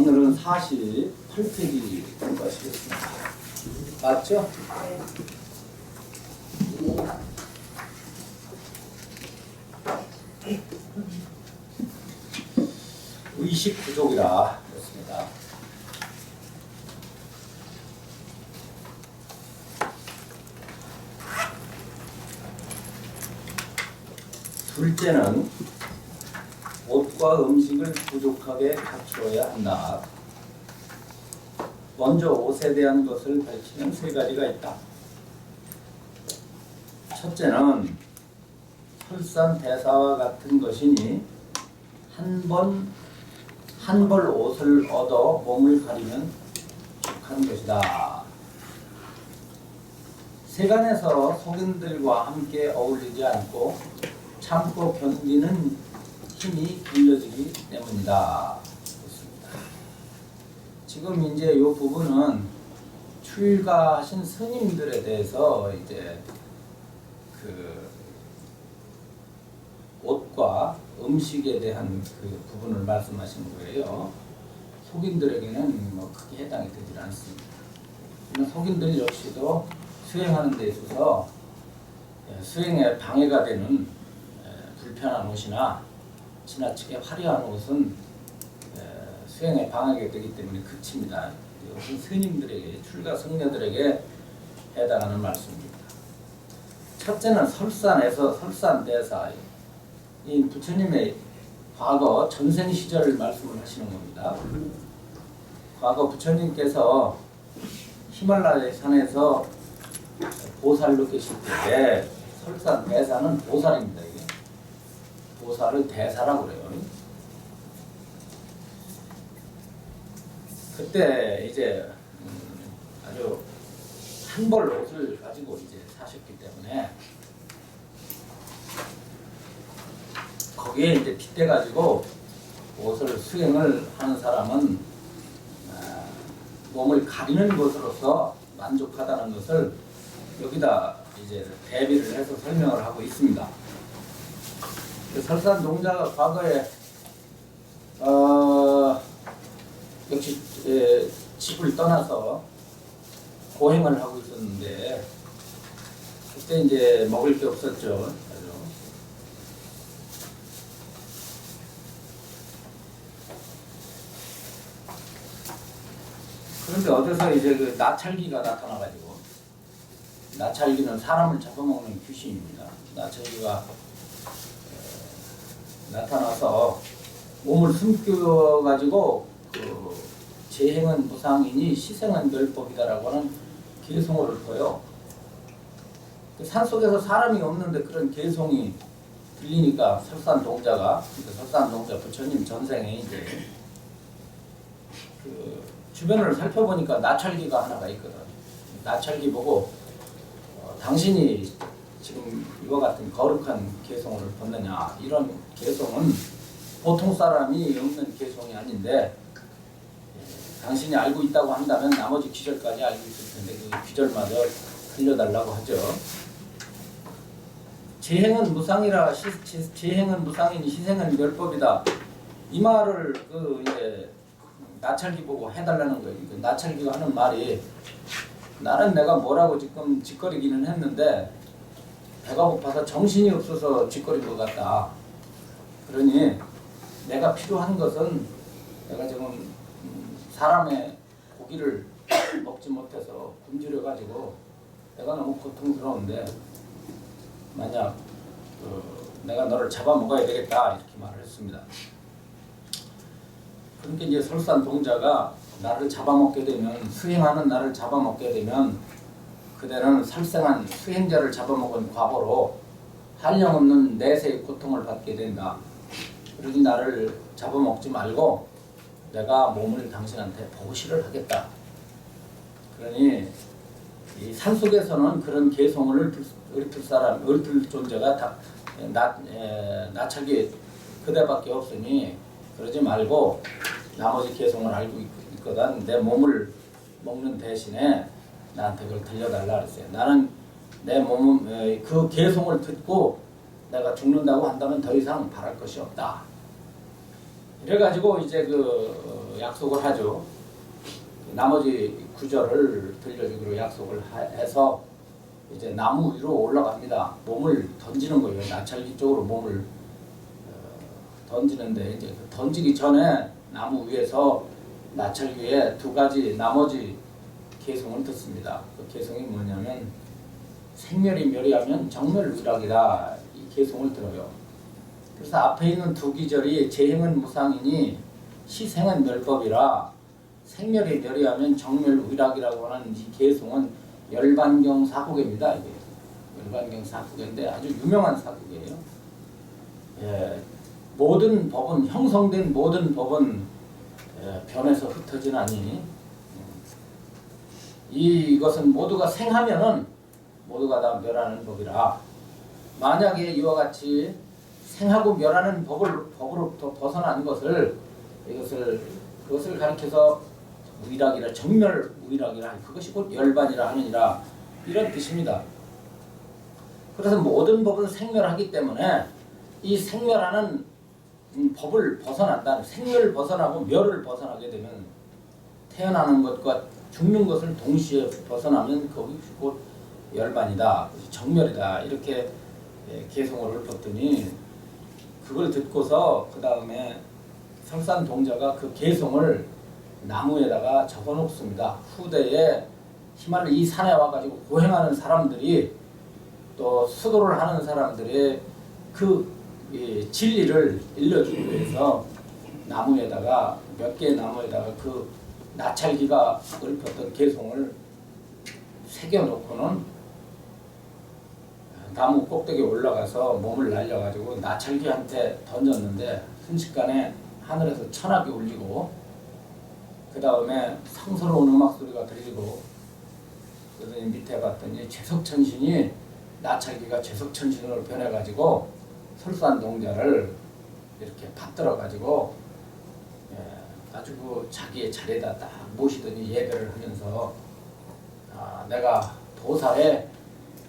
오늘은 48페이지 공부하시겠습니다. 맞죠? 의식 부족이라 그렇습니다. 둘째는 옷과 음식을 부족하게 갖추어야 한다. 먼저 옷에 대한 것을 밝히는 세 가지가 있다. 첫째는 설산대사와 같은 것이니 한 벌 옷을 얻어 몸을 가리면 족한 것이다. 세간에서 속인들과 함께 어울리지 않고 참고 견디는 힘이 길러지기 때문이다. 그렇습니다. 지금 이제 이 부분은 출가하신 스님들에 대해서 이제 그 옷과 음식에 대한 그 부분을 말씀하시는 거예요. 속인들에게는 뭐 크게 해당이 되질 않습니다. 속인들 역시도 수행하는 데 있어서 수행에 방해가 되는 불편한 옷이나 지나치게 화려한 옷은 수행에 방해가 되기 때문에 그칩니다. 이것은 스님들에게, 출가 성녀들에게 해당하는 말씀입니다. 첫째는 설산대사. 이 부처님의 과거 전생 시절을 말씀을 하시는 겁니다. 과거 부처님께서 히말라야 산에서 보살로 계실 때 설산대사는 보살입니다. 이게 보살을 대사라고 그래요. 그때 이제 아주 한 벌 옷을 가지고 이제 사셨기 때문에 거기에 이제 빗대 가지고 옷을 수행을 하는 사람은 몸을 가리는 것으로서 만족하다는 것을 여기다 이제 대비를 해서 설명을 하고 있습니다. 설산동자가 과거에 역시 집을 떠나서 고행을 하고 있었는데 그때 이제 먹을 게 없었죠. 그런데 어디서 이제 그 나찰기가 나타나가지고, 나찰기는 사람을 잡아먹는 귀신입니다. 나찰기가 나타나서 몸을 숨겨가지고 그 재행은 무상이니 시생은 멸법이다라고 하는 개송을 읊어요. 그 산속에서 사람이 없는데 그런 개송이 들리니까 설산동자가, 설산동자 부처님 전생에 이제 그 주변을 살펴보니까 나찰기가 하나가 있거든. 나찰기 보고 당신이 지금 이와 같은 거룩한 개송을 벗느냐, 이런 개송은 보통 사람이 없는 개송이 아닌데 당신이 알고 있다고 한다면 나머지 귀절까지 알고 있을 텐데 그 귀절마저 들려달라고 하죠. 재행은 무상이라 재행은 무상이니 희생은 멸법이다. 이 말을 그 이제 나찰기 보고 해달라는 거예요. 그 나찰기가 하는 말이, 나는 내가 뭐라고 지금 짓거리기는 했는데 배가 고파서 정신이 없어서 짓거린 것 같다. 그러니 내가 필요한 것은 내가 지금 사람의 고기를 먹지 못해서 굶주려 가지고 내가 너무 고통스러운데 만약 내가 너를 잡아먹어야 되겠다, 이렇게 말을 했습니다. 그러니까 이제 설산동자가 나를 잡아먹게 되면, 수행하는 나를 잡아먹게 되면 그대는 살생한 수행자를 잡아먹은 과거로 한량없는 내세의 고통을 받게 된다. 그러니 나를 잡아먹지 말고 내가 몸을 당신한테 보시를 하겠다. 그러니 이 산속에서는 그런 개송을 읊을 존재가 나찰기 그대밖에 없으니 그러지 말고 나머지 개송을 알고 있거든. 내 몸을 먹는 대신에 나한테 그걸 들려달라 그랬어요. 나는 내 몸은 그 개송을 듣고 내가 죽는다고 한다면 더 이상 바랄 것이 없다. 이래가지고 이제 약속을 하죠. 나머지 구절을 들려주기로 약속을 해서 이제 나무 위로 올라갑니다. 몸을 던지는 거예요. 나찰기 쪽으로 몸을 던지는데 이제 던지기 전에 나무 위에서 나찰기에 두 가지 나머지 개성을 듣습니다. 그 개성이 뭐냐면 생멸이 멸이하면 정멸위락이다. 이 개성을 들어요. 그래서 앞에 있는 두 기절이 재행은 무상이니 시생은 멸법이라 생멸이 멸이하면 정멸위락이라고 하는 이 개성은 열반경 사국입니다. 이게 열반경 사국인데 아주 유명한 사국이에요. 예, 모든 법은 형성된 모든 법은 변해서 흩어지나니 이것은 모두가 생하면은 모두가 다 멸하는 법이라 만약에 이와 같이 생하고 멸하는 법으로부터 벗어난 그것을 가리켜서 위락이라 정멸 위락이라 그것이 곧 열반이라 하느니라 이런 뜻입니다. 그래서 모든 법은 생멸하기 때문에 이 생멸하는 법을 벗어난다. 생멸을 벗어나고 멸을 벗어나게 되면 태어나는 것과 죽는 것을 동시에 벗어나면 그것이 곧 열반이다. 정멸이다. 이렇게 개성을 읊었더니 그걸 듣고서 그 다음에 설산동자가 그 개성을 나무에다가 적어놓습니다. 후대에 히말라야 이 산에 와가지고 고행하는 사람들이 또 수도를 하는 사람들의 그 진리를 일러주기 위해서 나무에다가 몇 개의 나무에다가 그 나찰기가 읊었던 개성을 새겨놓고는 나무 꼭대기에 올라가서 몸을 날려가지고 나찰기한테 던졌는데 순식간에 하늘에서 천압이 울리고 그 다음에 성스러운 음악 소리가 들리고 그러더니 밑에 봤더니 죄석천신이 나찰기가 죄석천신으로 변해가지고 설산동자를 이렇게 받들어가지고 아주 자기의 자리에다 딱 모시더니 예배를 하면서 내가 도사의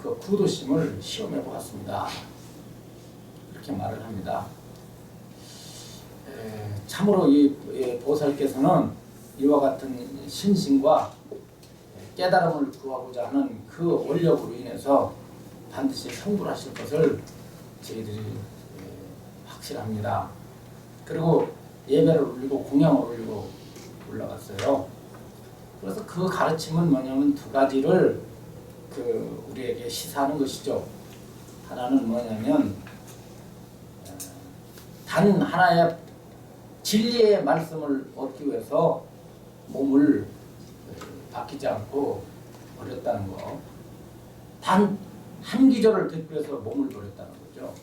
그 구도심을 시험해 보았습니다. 이렇게 말을 합니다. 참으로 이 보살께서는 이와 같은 신심과 깨달음을 구하고자 하는 그 원력으로 인해서 반드시 성불하실 것을 저희들이 확실합니다. 그리고 예배를 올리고 공양을 올리고 올라갔어요. 그래서 그 가르침은 뭐냐면 두 가지를 우리에게 시사하는 것이죠. 하나는 뭐냐면 단 하나의 진리의 말씀을 얻기 위해서 몸을 바뀌지 않고 버렸다는 거. 단 한 기절을 듣기 위해서 몸을 버렸다는 거죠.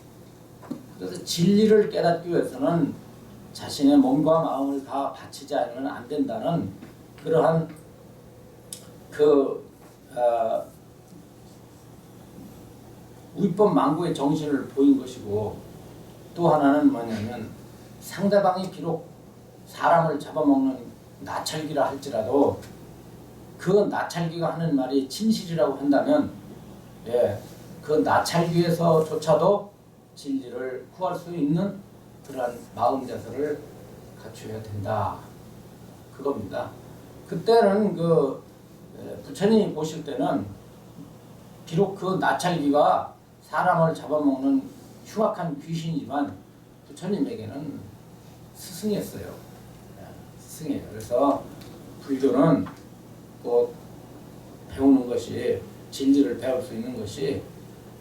그래서 진리를 깨닫기 위해서는 자신의 몸과 마음을 다 바치지 않으면 안 된다는 그러한 위법 망고의 정신을 보인 것이고 또 하나는 뭐냐면 상대방이 비록 사람을 잡아먹는 나찰기라 할지라도 그 나찰기가 하는 말이 진실이라고 한다면 그 나찰기에서조차도 진리를 구할 수 있는 그러한 마음 자세를 갖춰야 된다. 그겁니다. 그때는 부처님이 보실 때는 비록 그 나찰기가 사람을 잡아먹는 흉악한 귀신이지만 부처님에게는 스승이었어요. 스승이에요. 그래서 불교는 꼭 배우는 것이 진리를 배울 수 있는 것이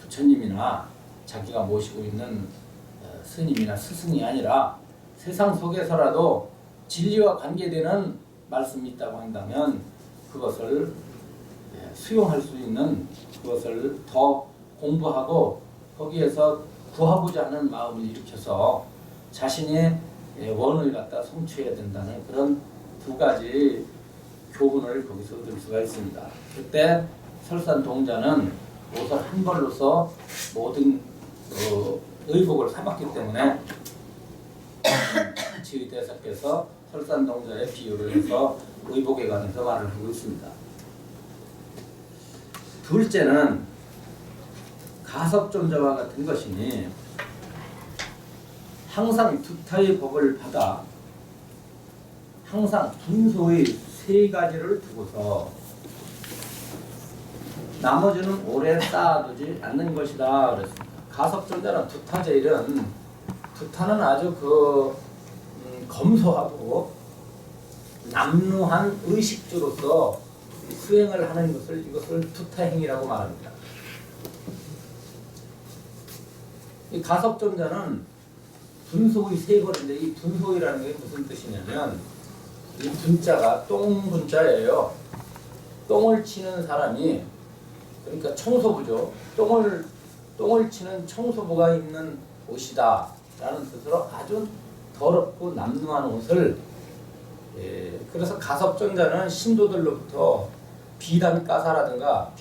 부처님이나 자기가 모시고 있는 스님이나 스승이 아니라 세상 속에서라도 진리와 관계되는 말씀이 있다고 한다면 그것을 수용할 수 있는 그것을 더 공부하고 거기에서 구하고자 하는 마음을 일으켜서 자신의 원을 갖다 성취해야 된다는 그런 두 가지 교훈을 거기서 얻을 수가 있습니다. 그때 설산동자는 보살 한 벌로서 모든 의복을 삼았기 때문에 지휘대사께서 설산동자의 비유를 해서 의복에 관해서 말을 하고 있습니다. 둘째는 가섭존자와 같은 것이니 항상 두타의 법을 받아 항상 분소의 세 가지를 두고서 나머지는 오래 쌓아두지 않는 것이다 그랬습니다. 가석존자는 두타제일은 두타는 아주 검소하고 남루한 의식주로서 수행을 하는 이것을 두타행이라고 말합니다. 이 가석존자는 분소의 세 벌인데 이 분소이라는 게 무슨 뜻이냐면 이 분자가 똥 분자예요. 똥을 치는 사람이 그러니까 청소부죠. 똥을 치는 청소부가 입는 옷이다 라는 뜻으로 아주 더럽고 남루한 옷을 그래서 가섭존자는 신도들로부터 비단가사라든가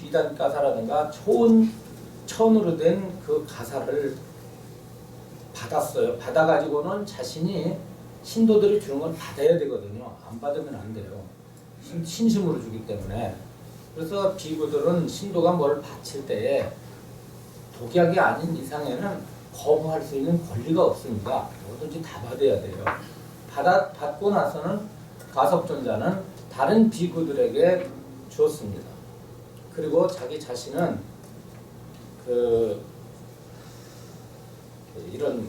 좋은 천으로 된 그 가사를 받았어요. 받아가지고는 자신이 신도들이 주는 건 받아야 되거든요. 안 받으면 안 돼요. 신심으로 주기 때문에. 그래서 비구들은 신도가 뭘 바칠 때에 독약이 아닌 이상에는 거부할 수 있는 권리가 없습니다. 뭐든지 다 받아야 돼요. 받고 나서는 가섭존자는 다른 비구들에게 주었습니다. 그리고 자기 자신은 이런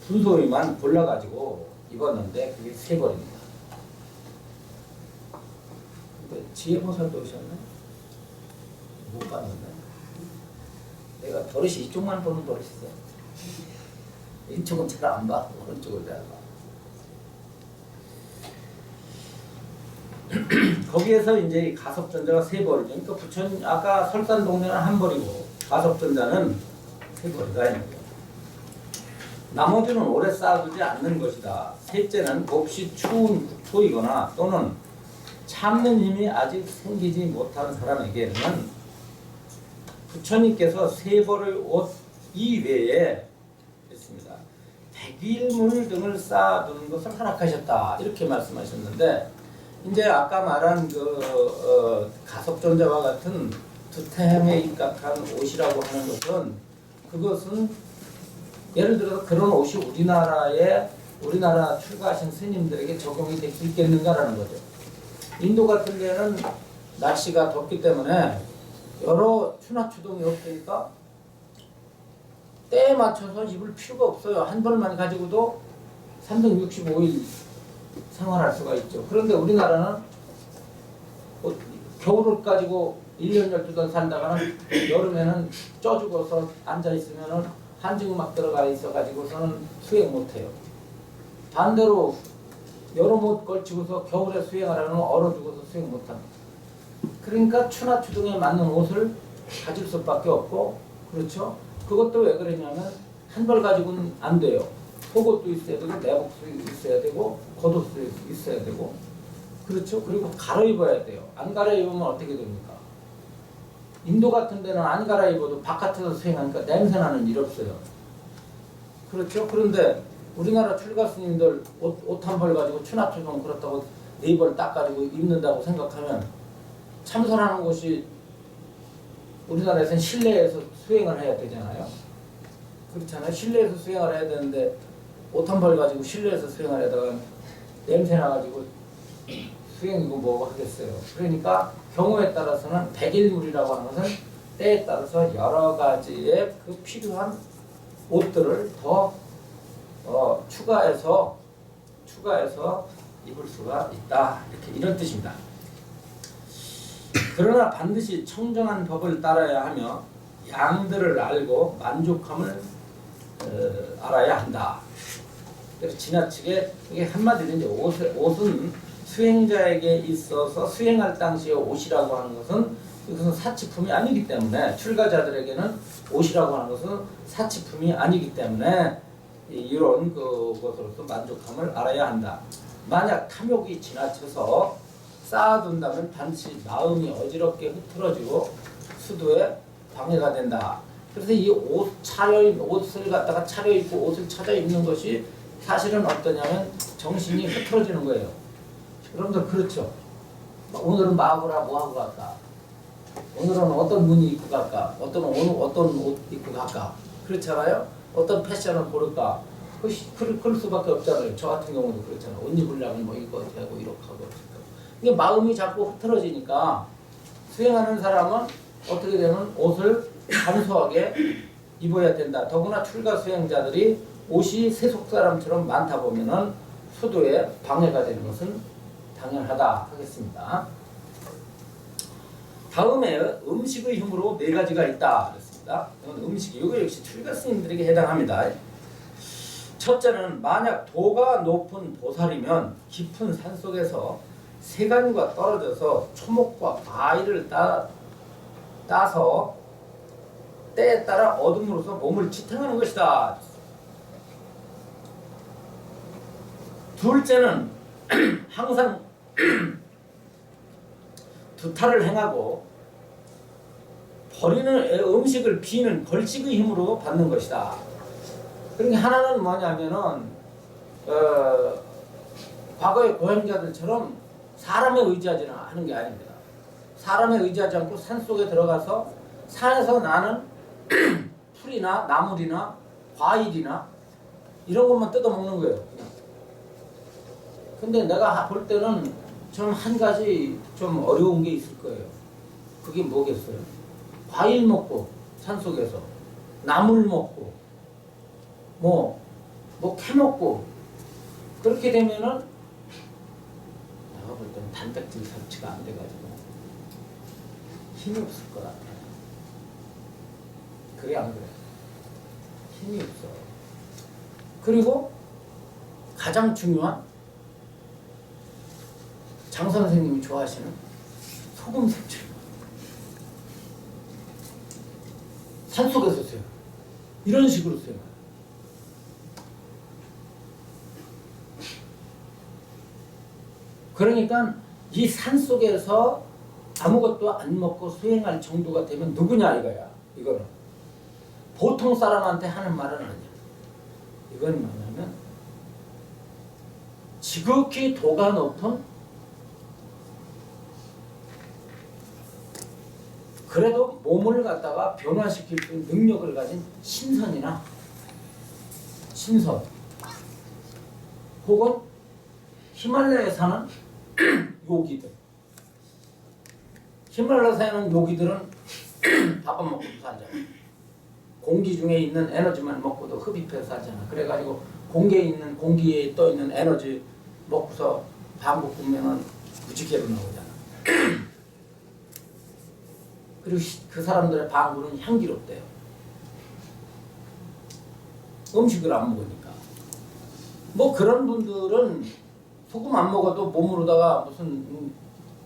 분소위만 골라가지고 입었는데 그게 세 벌입니다. 근데 지혜보살도 오셨네? 못 봤는데. 내가 버릇이 이쪽만 보는 버릇이 있어. 이쪽은 잘 안 봐. 오른쪽을 잘 봐. 거기에서 이제 가섭존자가 세 벌이죠. 그러니까 부처님 아까 설산동자는 한 벌이고 가섭존자는 세 벌이가 있는 거예요. 나머지는 오래 쌓아두지 않는 것이다. 셋째는 몹시 추운 국토이거나 또는 참는 힘이 아직 생기지 못한 사람에게는 부처님께서 세 벌의 옷 이외에 했습니다. 백일물 등을 쌓아두는 것을 허락하셨다. 이렇게 말씀하셨는데 이제 아까 말한 가섭존자와 같은 두타향에 입각한 옷이라고 하는 것은 그것은 예를 들어서 그런 옷이 우리나라 출가하신 스님들에게 적용이 될 수 있겠는가라는 거죠. 인도 같은 데는 날씨가 덥기 때문에 여러 추나추동이 없으니까 때에 맞춰서 입을 필요가 없어요. 한 벌만 가지고도 365일 생활할 수가 있죠. 그런데 우리나라는 겨울을 가지고 1년 12달 살다가는 여름에는 쪄 죽어서 앉아있으면 한증막 들어가 있어가지고서는 수행 못해요. 반대로 여름 옷 걸치고서 겨울에 수행하려면 얼어 죽어서 수행 못합니다. 그러니까 추나 추동에 맞는 옷을 가질 수밖에 없고, 그렇죠? 그것도 왜 그러냐면 한 벌 가지고는 안 돼요. 속옷도 있어야 되고 내복도 있어야 되고 겉옷도 있어야 되고, 그렇죠? 그리고 갈아입어야 돼요. 안 갈아입으면 어떻게 됩니까? 인도 같은 데는 안 갈아입어도 바깥에서 수행하니까 냄새나는 일 없어요. 그렇죠? 그런데 우리나라 출가 스님들 옷 한 벌 가지고 추나추동 그렇다고 네 벌 딱 가지고 입는다고 생각하면 참선하는 곳이 우리나라에서는 실내에서 수행을 해야 되잖아요. 그렇잖아요. 실내에서 수행을 해야 되는데 옷 한 벌 가지고 실내에서 수행을 하다가 냄새 나가지고 수행이고 뭐 하겠어요. 그러니까 경우에 따라서는 백일물이라고 하는 것은 때에 따라서 여러 가지의 그 필요한 옷들을 더 추가해서 입을 수가 있다. 이렇게 이런 뜻입니다. 그러나 반드시 청정한 법을 따라야 하며 양들을 알고 만족함을 알아야 한다. 그래서 지나치게 이게 한마디로 이제 옷은 수행자에게 있어서 수행할 당시의 옷이라고 하는 것은 이것은 사치품이 아니기 때문에, 출가자들에게는 옷이라고 하는 것은 사치품이 아니기 때문에 이런 것으로서 만족함을 알아야 한다. 만약 탐욕이 지나쳐서 쌓아둔다면 반드시 마음이 어지럽게 흐트러지고 수도에 방해가 된다. 그래서 이 옷을 갖다가 차려입고 옷을 찾아 입는 것이 사실은 어떠냐면 정신이 흐트러지는 거예요. 여러분들 그렇죠? 오늘은 마구라 뭐하고 갈까? 오늘은 어떤 무늬 입고 갈까? 어떤 옷 입고 갈까? 그렇잖아요? 어떤 패션을 고를까? 그럴 수밖에 없잖아요. 저 같은 경우도 그렇잖아요. 옷 입으려면 뭐 이거 되고 이렇게 하고 이게 마음이 자꾸 흐트러지니까 수행하는 사람은 어떻게 되면 옷을 간소하게 입어야 된다. 더구나 출가 수행자들이 옷이 세속 사람처럼 많다 보면은 수도에 방해가 되는 것은 당연하다 하겠습니다. 다음에 음식의 힘으로 네 가지가 있다 그랬습니다. 이건 음식이 이거 역시 출가 스님들에게 해당합니다. 첫째는 만약 도가 높은 보살이면 깊은 산속에서 세간과 떨어져서 초목과 과일을 따서 때에 따라 어둠으로써 몸을 지탱하는 것이다. 둘째는 항상 두탈을 행하고 버리는 음식을 비는 걸식의 힘으로 받는 것이다. 그러니까 하나는 뭐냐면은 과거의 고행자들처럼 사람에 의지하지 하는 게 아닙니다. 사람에 의지하지 않고 산속에 들어가서 산에서 나는 풀이나 나물이나 과일이나 이런 것만 뜯어먹는 거예요. 그냥. 근데 내가 볼 때는 좀 한 가지 좀 어려운 게 있을 거예요. 그게 뭐겠어요? 과일 먹고 산속에서 나물 먹고 뭐 캐 먹고 그렇게 되면은 내가 볼 때는 단백질 섭취가 안 돼가지고 힘이 없을 것 같아. 그래 안 그래? 힘이 없어. 그리고 가장 중요한 장 선생님이 좋아하시는 소금 섭취. 산속에서 써요. 이런 식으로 써요. 그러니까 이 산속에서 아무것도 안 먹고 수행할 정도가 되면 누구냐 이거야. 이거는 보통 사람한테 하는 말은 아니야. 이건 뭐냐면 지극히 도가 높은 그래도 몸을 갖다가 변화시킬 수 있는 능력을 가진 신선 혹은 히말라야에 사는 요기들. 히말라야에 사는 요기들은 밥은 먹고도 살잖아. 공기 중에 있는 에너지만 먹고도 흡입해서 살잖아. 그래가지고 공기에 떠 있는 에너지 먹고서 방구 굽면은 무지개로 나오잖아. 그리고 그 사람들의 방구는 향기롭대요. 음식을 안 먹으니까. 뭐 그런 분들은 소금 안 먹어도 몸으로다가 무슨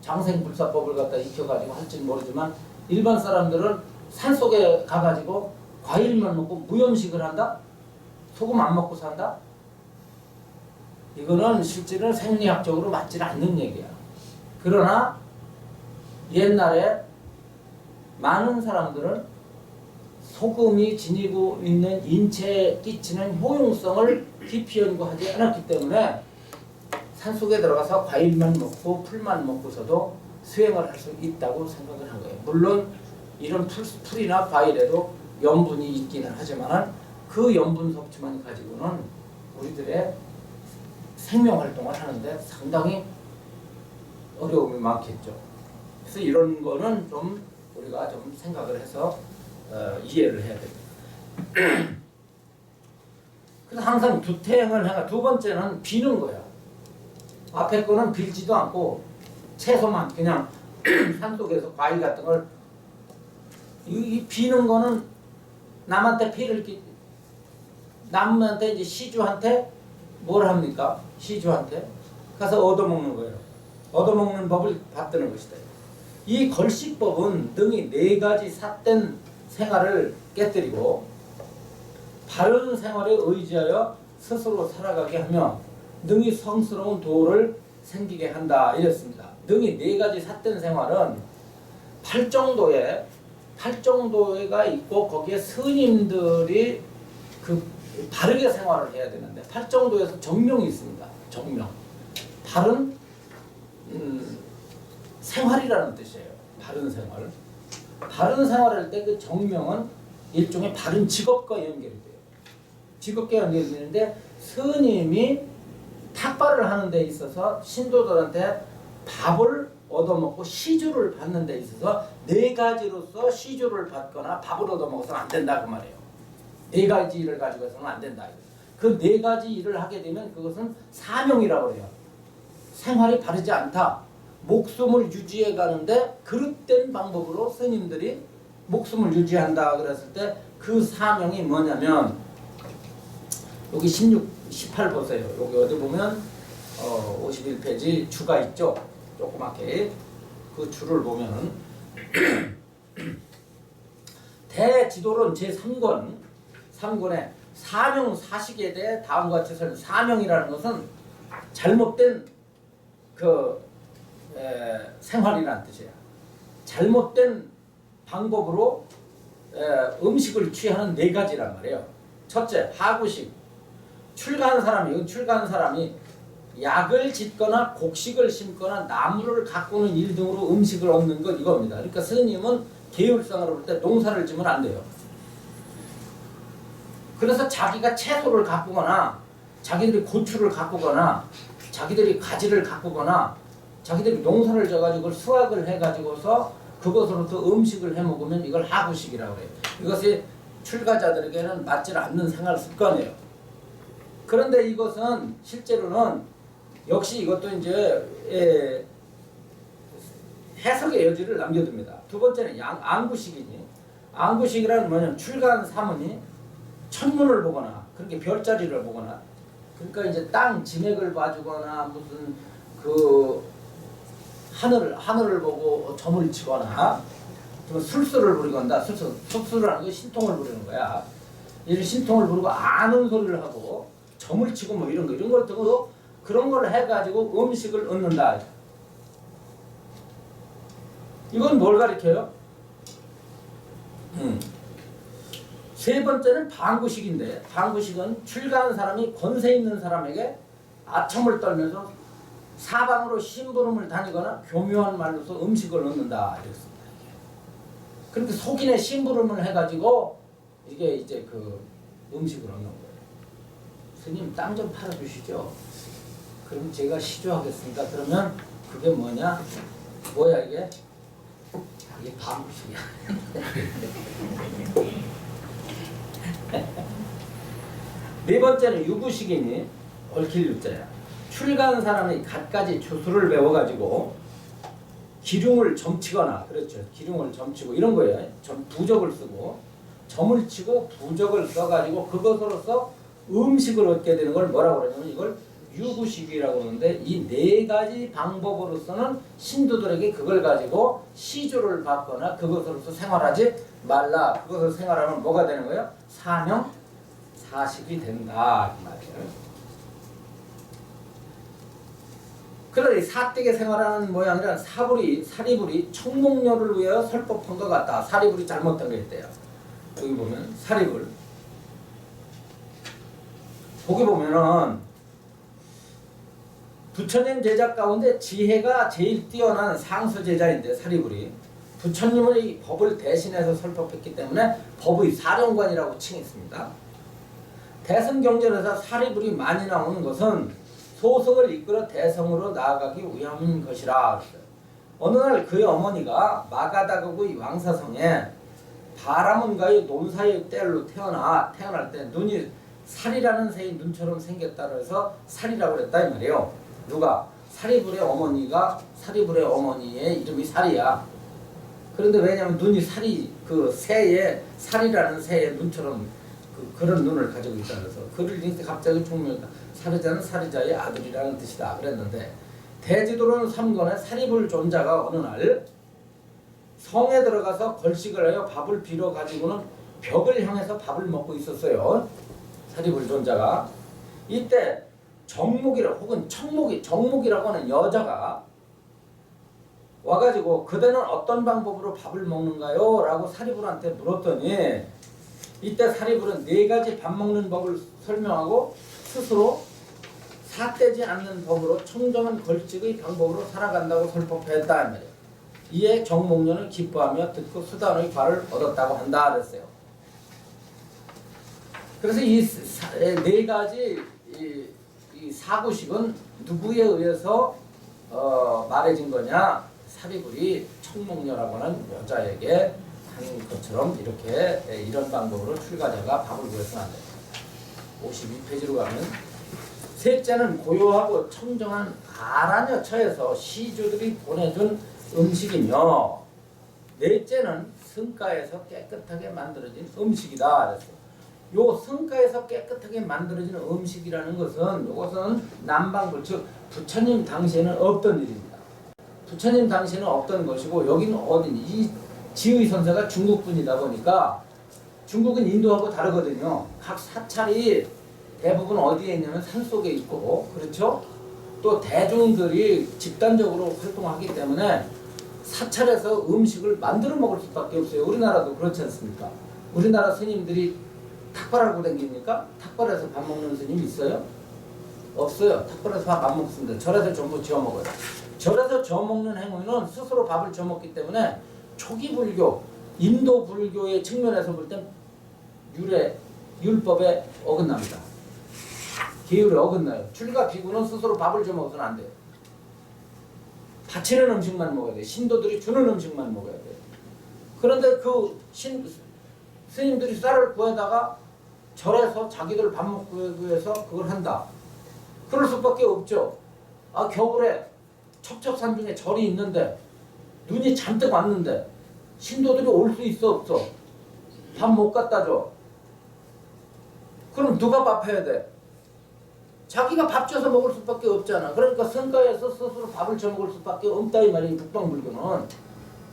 장생불사법을 갖다 익혀가지고 할지 모르지만 일반 사람들은 산속에 가가지고 과일만 먹고 무염식을 한다? 소금 안 먹고 산다? 이거는 실제로 생리학적으로 맞지 않는 얘기야. 그러나 옛날에 많은 사람들은 소금이 지니고 있는 인체에 끼치는 효용성을 깊이 연구하지 않았기 때문에 산속에 들어가서 과일만 먹고 풀만 먹고서도 수행을 할 수 있다고 생각을 한 거예요. 물론 이런 풀이나 과일에도 염분이 있기는 하지만 그 염분 섭취만 가지고는 우리들의 생명활동을 하는데 상당히 어려움이 많겠죠. 그래서 이런 거는 좀 우리가 좀 생각을 해서 이해를 해야 됩니다. 그래서 항상 두태행을 해가 두 번째는 비는 거야. 앞에 거는 빌지도 않고 채소만 그냥 산속에서 과일 같은 걸 이 비는 거는 남한테 남한테 이제 시주한테 뭘 합니까? 시주한테 가서 얻어먹는 거예요. 얻어먹는 법을 받드는 것이다. 이 걸식법은 등이 네 가지 삿된 생활을 깨뜨리고 바른 생활에 의지하여 스스로 살아가게 하며 능히 성스러운 도를 생기게 한다 이랬습니다. 능히 네 가지 삿된 생활은 팔정도가 있고 거기에 스님들이 그 바르게 생활을 해야 되는데 팔정도에서 정명이 있습니다. 정명. 바른 생활이라는 뜻이에요. 바른 생활. 바른 생활할 때 그 정명은 일종의 바른 직업과 연결이 돼요. 직업과 연결이 되는데 스님이 탁발을 하는 데 있어서 신도들한테 밥을 얻어먹고 시주를 받는 데 있어서 네 가지로서 시주를 받거나 밥을 얻어먹어서는 안 된다 그 말이에요. 네 가지 일을 가지고서는 안 된다. 그 네 가지 일을 하게 되면 그것은 사명이라고 해요. 생활이 바르지 않다. 목숨을 유지해 가는데 그릇된 방법으로 스님들이 목숨을 유지한다 그랬을 때 그 사명이 뭐냐면 여기 18 보세요. 여기 어디 보면 51페이지 주가 있죠. 조그맣게 그 주를 보면 대지도론 제3권 3권에 사명 사식에 대해 다음과 같이 설명. 사명이라는 것은 잘못된 생활이라는 뜻이에요. 잘못된 방법으로 음식을 취하는 네 가지란 말이에요. 첫째, 하구식. 출가한 사람이 약을 짓거나 곡식을 심거나 나무를 가꾸는 일 등으로 음식을 얻는 것 이겁니다. 그러니까 스님은 계율상으로 볼 때 농사를 지면 안 돼요. 그래서 자기가 채소를 가꾸거나 자기들이 고추를 가꾸거나 자기들이 가지를 가꾸거나 자기들이 농사를 져가지고 수확을 해가지고서 그것으로부터 음식을 해먹으면 이걸 하구식이라고 해요. 이것이 출가자들에게는 맞지 않는 생활 습관이에요. 그런데 이것은 실제로는 역시 이것도 이제 해석의 여지를 남겨둡니다. 두 번째는 안구식이니. 안구식이라는 뭐냐면 출가한 사문이 천문을 보거나 그렇게 별자리를 보거나 그러니까 이제 땅 진액을 봐주거나 무슨 그 하늘을 보고 점을 치거나 술수를 부리거나 술수라는 게 신통을 부리는 거야. 이 신통을 부리고 아는 소리를 하고 점을 치고 뭐 이런 걸 등으로 그런 걸 해가지고 음식을 얻는다. 이건 뭘 가리켜요? 세 번째는 방구식인데 방구식은 출가한 사람이 권세 있는 사람에게 아첨을 떨면서 사방으로 심부름을 다니거나 교묘한 말로서 음식을 얻는다 이랬습니다. 그렇게 속인의 심부름을 해가지고 이게 이제 그 음식을 얻는 거예요. 스님 땅 좀 팔아주시죠. 그럼 제가 시주하겠습니다. 그러면 그게 뭐냐? 뭐야 이게? 이게 방구식이야. 네 번째는 유구식이니 얽힐 유자야. 출가한 사람이 갖가지 주술을 배워가지고 기륭을 점치거나 그렇죠. 기륭을 점치고 이런 거예요. 부적을 쓰고 점을 치고 부적을 써가지고 그것으로서 음식을 얻게 되는 걸 뭐라고 그러냐면 이걸 유구식이라고 하는데 이 네 가지 방법으로서는 신도들에게 그걸 가지고 시주를 받거나 그것으로서 생활하지 말라. 그것을 생활하면 뭐가 되는 거예요? 사명 사식이 된다 이 말이에요. 그러나 이 사택에 생활하는 모양이란 사리불이 청목료를 위하여 설법한 것 같다. 사리불이 잘못된 게 있대요. 여기 보면 사리불. 거기 보면은 부처님 제자 가운데 지혜가 제일 뛰어난 상수 제자인데 사리불이 부처님은 이 법을 대신해서 설법했기 때문에 법의 사령관이라고 칭했습니다. 대승경전에서 사리불이 많이 나오는 것은 소승을 이끌어 대성으로 나아가기 위함인 것이라. 어느 날 그의 어머니가 마가다국의 왕사성에 바라문가의 논사의 딸로 태어날 때 눈이 살이라는 새의 눈처럼 생겼다 그래서 살이라고 그랬다 이 말이에요. 누가? 사리불의 어머니의 이름이 살이야. 그런데 왜냐면 눈이 살이 그 새의 살이라는 새의 눈처럼 그런 눈을 가지고 있다 그래서 그를 읽을 때 갑자기 총명했다. 사리자는 사리자의 아들이라는 뜻이다 그랬는데 대지도론 3권에 사리불 존자가 어느 날 성에 들어가서 걸식을 하여 밥을 빌어 가지고는 벽을 향해서 밥을 먹고 있었어요. 사리불 존자가 이때 정목이라고 하는 여자가 와가지고 그대는 어떤 방법으로 밥을 먹는가요? 라고 사리불한테 물었더니 이때 사리불은 네 가지 밥 먹는 법을 설명하고 스스로 삿되지 않는 법으로 청정한 걸직의 방법으로 살아간다고 설법했다 이 말이에요. 이에 정목녀는 기뻐하며 듣고 수단의 과를 얻었다고 한다 그랬어요. 그래서 이 네 가지 이 사구식은 누구에 의해서 말해진 거냐? 사리불이 청몽녀라고 하는 여자에게 한 것처럼 이렇게 이런 방법으로 출가자가 밥을 구해서는 안 돼요. 52페이지로 가면 셋째는 고요하고 청정한 아라녀처에서 시주들이 보내준 음식이며 넷째는 성가에서 깨끗하게 만들어진 음식이다. 그랬어요. 요 성가에서 깨끗하게 만들어진 음식이라는 것은 이것은 남방불 즉 부처님 당시에는 없던 일입니다. 부처님 당시에는 없던 것이고 여기는 어딘 이 지의 선사가 중국 분이다 보니까 중국은 인도하고 다르거든요. 각 사찰이 대부분 어디에 있냐면 산속에 있고 그렇죠? 또 대중들이 집단적으로 활동하기 때문에 사찰에서 음식을 만들어 먹을 수밖에 없어요. 우리나라도 그렇지 않습니까? 우리나라 스님들이 탁발하고 다닙니까? 탁발에서 밥 먹는 스님 있어요? 없어요. 탁발에서 밥 안 먹습니다. 절에서 전부 지어 먹어요. 절에서 지어 먹는 행위는 스스로 밥을 지어 먹기 때문에 초기 불교, 인도 불교의 측면에서 볼 땐 율법에 어긋납니다. 계율에 어긋나요. 출가 비구는 스스로 밥을 지어 먹어서는 안 돼요. 바치는 음식만 먹어야 돼요. 신도들이 주는 음식만 먹어야 돼요. 그런데 그 스님들이 쌀을 구해다가 절에서 자기들 밥 먹기 위해서 그걸 한다. 그럴 수밖에 없죠. 겨울에 첩첩산중에 절이 있는데 눈이 잔뜩 왔는데 신도들이 올 수 있어 없어? 밥 못 갖다 줘. 그럼 누가 밥 해야 돼? 자기가 밥 줘서 먹을 수밖에 없잖아. 그러니까 성가에서 스스로 밥을 줘 먹을 수밖에 없다 이 말이에요. 북방불교는.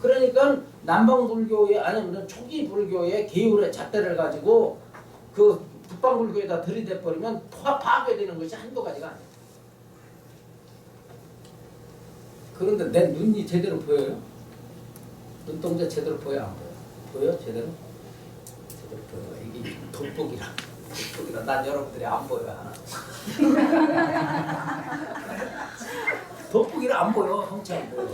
그러니까 남방불교의 아니면 초기 불교의 계율의 잣대를 가지고 그 북방불교에다 들이대버리면 파괴되는 것이 한두 가지가 아니에요. 그런데 내 눈이 제대로 보여요? 눈동자 제대로 보여 안 보여? 보여? 제대로? 제대로 보여. 이게 돋보기라. 돋보기라. 난 여러분들이 안 보여 하나. 돋보기를 안 보여. 형체 안 보여.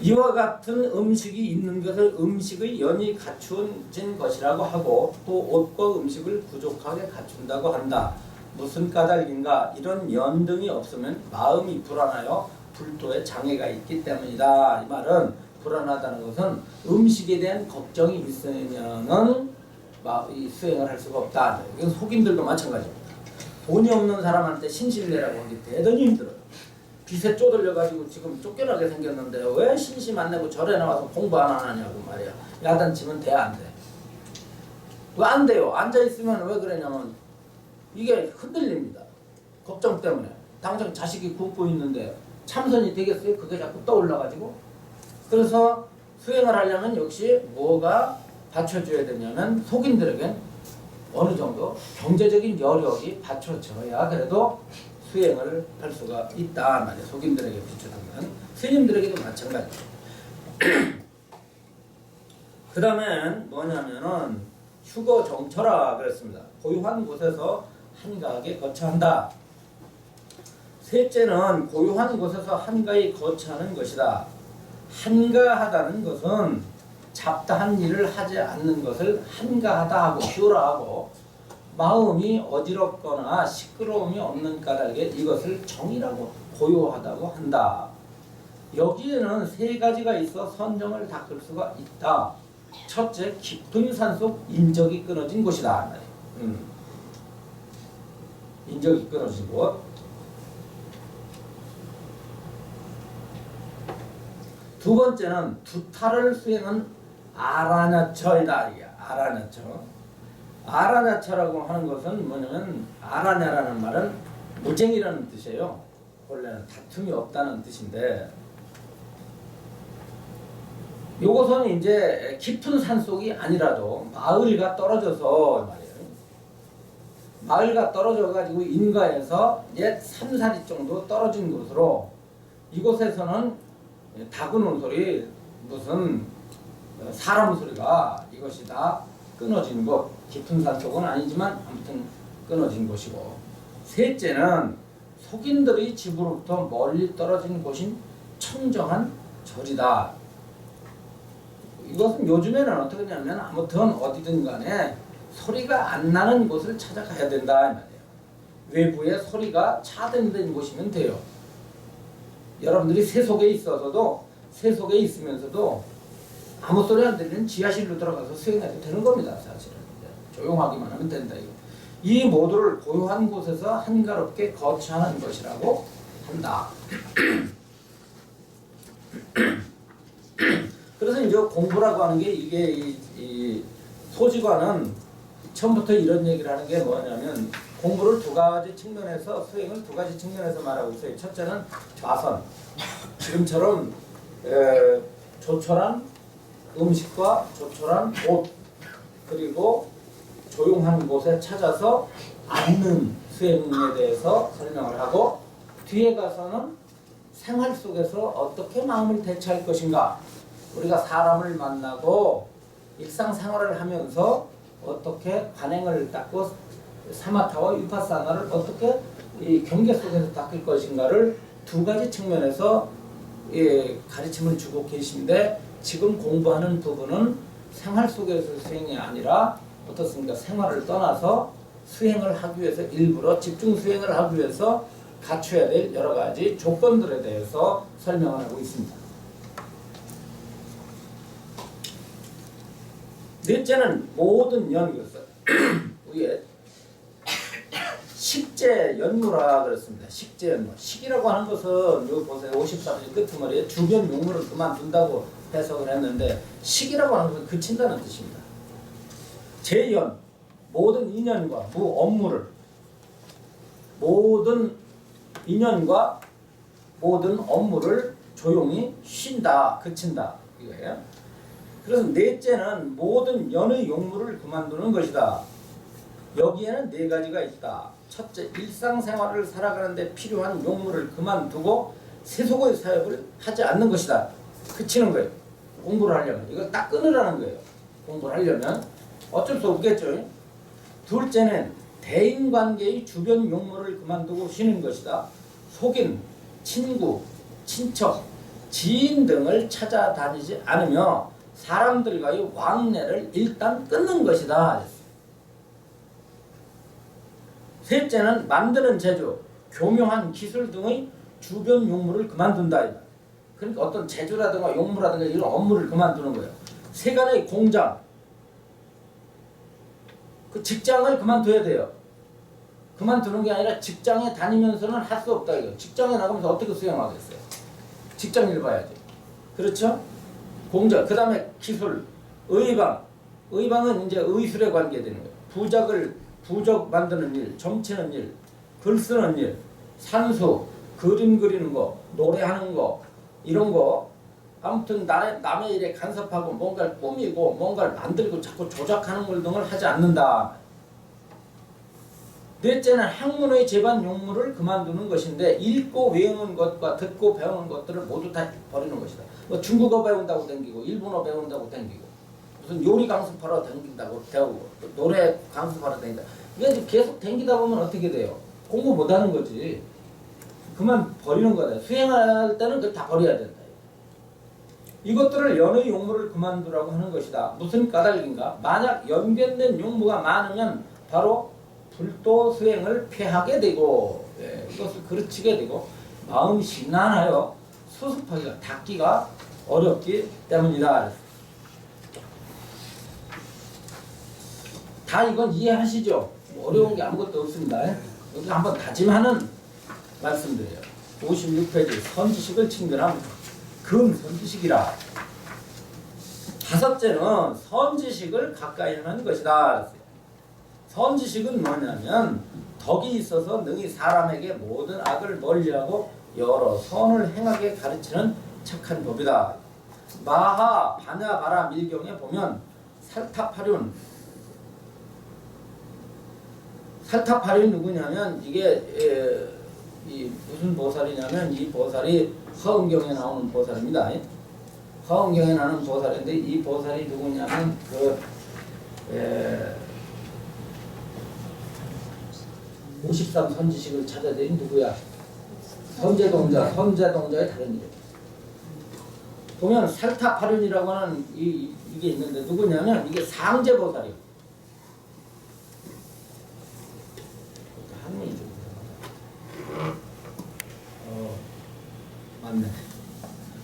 이와 같은 음식이 있는 것을 음식의 연이 갖춘 것이라고 하고 또 옷과 음식을 부족하게 갖춘다고 한다. 무슨 까닭인가? 이런 연등이 없으면 마음이 불안하여 불도에 장애가 있기 때문이다. 이 말은 불안하다는 것은 음식에 대한 걱정이 있으면은 수행을 할 수가 없다. 이건 속인들도 마찬가지입니다. 돈이 없는 사람한테 신실내라고 하기 대단히 힘들어요. 빚에 쪼들려가지고 지금 쫓겨나게 생겼는데 왜 신심 안 내고 절에 나와서 공부 안 하냐고 말이야. 야단치면 돼 안 돼? 왜 안 돼요? 앉아있으면 왜 그러냐면 이게 흔들립니다. 걱정 때문에. 당장 자식이 굶고 있는데 참선이 되겠어요? 그게 자꾸 떠올라가지고. 그래서 수행을 하려면 역시 뭐가 받쳐줘야 되냐면 속인들에겐 어느 정도 경제적인 여력이 받쳐져야 그래도 수행을 할 수가 있다 말이에요. 속인들에게 비추면 스님들에게도 마찬가지예요. 그 다음엔 뭐냐면은 휴거 정처라 그랬습니다. 고요한 곳에서 한가하게 거처한다. 셋째는 고요한 곳에서 한가히 거처하는 것이다. 한가하다는 것은 잡다한 일을 하지 않는 것을 한가하다 하고 휴라 하고 마음이 어지럽거나 시끄러움이 없는 까닭에 이것을 정이라고 고요하다고 한다. 여기에는 세 가지가 있어 선정을 닦을 수가 있다. 첫째, 깊은 산속 인적이 끊어진 곳이다. 인적이 끊어진 곳. 두 번째는 두타를 수행한 아라냐처이다. 이게 아라냐처. 아라냐처라고 하는 것은 뭐냐면 아라냐라는 말은 무쟁이라는 뜻이에요. 원래는 다툼이 없다는 뜻인데 요것은 이제 깊은 산속이 아니라도 마을과 떨어져서 말이에요. 마을과 떨어져 가지고 인가에서 옛 3사리 정도 떨어진 곳으로 이곳에서는 닭 우는 소리 무슨 사람 소리가 이것이 다 끊어진 곳. 깊은 산속은 아니지만 아무튼 끊어진 곳이고 셋째는 속인들의 집으로부터 멀리 떨어진 곳인 청정한 절이다. 이것은 요즘에는 어떻게 하냐면 아무튼 어디든 간에 소리가 안 나는 곳을 찾아가야 된다 이 말이에요. 외부에 소리가 차단된 곳이면 돼요. 여러분들이 세속에 있어서도 세속에 있으면서도 아무 소리 안 들리는 지하실로 들어가서 수행해도 되는 겁니다. 사실은 조용하기만 하면 된다. 이 모두를 고요한 곳에서 한가롭게 거처하는 것이라고 한다. 그래서 이제 공부라고 하는 게 이게 이 소지관은 처음부터 이런 얘기를 하는 게 뭐냐면 공부를 두 가지 측면에서 수행을 두 가지 측면에서 말하고 있어요. 첫째는 좌선. 지금처럼 조촐한 음식과 조촐한 옷 그리고 조용한 곳에 찾아서 앉는 수행에 대해서 설명을 하고 뒤에 가서는 생활 속에서 어떻게 마음을 대처할 것인가 우리가 사람을 만나고 일상생활을 하면서 어떻게 관행을 닦고 사마타와 위파사나를 어떻게 이 경계 속에서 닦을 것인가를 두 가지 측면에서 가르침을 주고 계신데 지금 공부하는 부분은 생활 속에서 수행이 아니라 어떻습니까? 생활을 떠나서 수행을 하기 위해서 일부러 집중 수행을 하기 위해서 갖춰야 될 여러 가지 조건들에 대해서 설명을 하고 있습니다. 넷째는 모든 연이었어요. 위에 식재 연무라 그랬습니다. 식재 연무. 식이라고 하는 것은 여기 보세요. 54페이지 끝머리에 주변 용무를 그만둔다고 해석을 했는데 식이라고 하는 것은 그친다는 뜻입니다. 재연, 모든 인연과 업무를 모든 인연과 모든 업무를 조용히 쉰다, 그친다 이거예요. 그래서 넷째는 모든 연의 용무를 그만두는 것이다. 여기에는 네 가지가 있다. 첫째, 일상생활을 살아가는데 필요한 용무를 그만두고 세속의 사역을 하지 않는 것이다. 그치는 거예요. 공부를 하려면. 이거 딱 끊으라는 거예요. 공부를 하려면. 어쩔 수 없겠죠. 둘째는 대인관계의 주변 용무를 그만두고 쉬는 것이다. 속인, 친구, 친척, 지인 등을 찾아다니지 않으며 사람들과의 왕래를 일단 끊는 것이다. 셋째는 만드는 제조, 교묘한 기술 등의 주변 용무를 그만둔다. 그러니까 어떤 제조라든가 용무라든가 이런 업무를 그만두는 거예요. 세간의 공장, 그 직장을 그만둬야 돼요. 그만두는 게 아니라 직장에 다니면서는 할 수 없다. 이거. 직장에 나가면서 어떻게 수행하겠어요? 직장 일 봐야지. 그렇죠? 공장, 그 다음에 기술, 의방. 의방은 이제 의술에 관계되는 거예요. 부적 만드는 일, 점치는 일, 글 쓰는 일, 산수, 그림 그리는 거, 노래하는 거, 이런 거. 아무튼 남의 일에 간섭하고 뭔가를 꾸미고 뭔가를 만들고 자꾸 조작하는 걸 등을 하지 않는다. 넷째는 학문의 제반 용무를 그만두는 것인데 읽고 외우는 것과 듣고 배우는 것들을 모두 다 버리는 것이다. 뭐 중국어 배운다고 댕기고 일본어 배운다고 댕기고 무슨 요리 강습하러 댕긴다고 배우고 노래 강습하러 댕긴다. 이게 계속 댕기다 보면 어떻게 돼요? 공부 못하는 거지. 그만 버리는 거다. 수행할 때는 그걸 다 버려야 된다. 이것들을 연의 용무를 그만두라고 하는 것이다. 무슨 까닭인가? 만약 연변된 용무가 많으면 바로 불도 수행을 폐하게 되고 이것을 그르치게 되고 마음이 심란하여 수습하기가 닦기가 어렵기 때문이다. 다 이건 이해하시죠? 어려운 게 아무것도 없습니다. 여기 한번 다짐하는 말씀드려요. 56페이지 선지식을 칭변함 금선지식이라. 다섯째는 선지식을 가까이 하는 것이다. 선지식은 뭐냐면 덕이 있어서 능히 사람에게 모든 악을 멀리하고 여러 선을 행하게 가르치는 착한 법이다. 마하 바냐바라 밀경에 보면 살타파륜 누구냐면 이게 이 무슨 보살이냐면 이 보살이 화엄경에 나오는 보살입니다. 화엄경에 나오는 보살인데 이 보살이 누구냐면 53 선지식을 찾아들인 누구야? 선제동자의 다른 이름. 보면 살타파륜이라고 하는 이게 있는데 누구냐면 이게 상제보살이에요. 한문이 좀 맞네.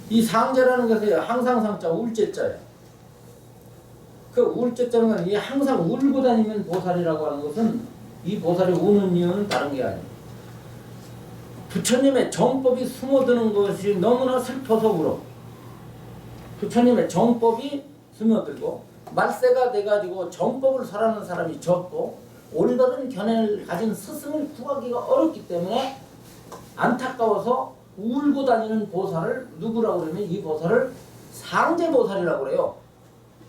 이 상제라는 것은 항상 상자 울제자예요. 그 울제자는 건 이 항상 울고 다니는 보살이라고 하는 것은 이 보살이 우는 이유는 다른 게 아니에요. 부처님의 정법이 숨어드는 것이 너무나 슬퍼서 울어. 부처님의 정법이 스며들고 말세가 돼가지고 정법을 설하는 사람이 적고 올바른 견해를 가진 스승을 구하기가 어렵기 때문에 안타까워서 울고 다니는 보살을 누구라고 그러면 이 보살을 상제보살이라고 그래요.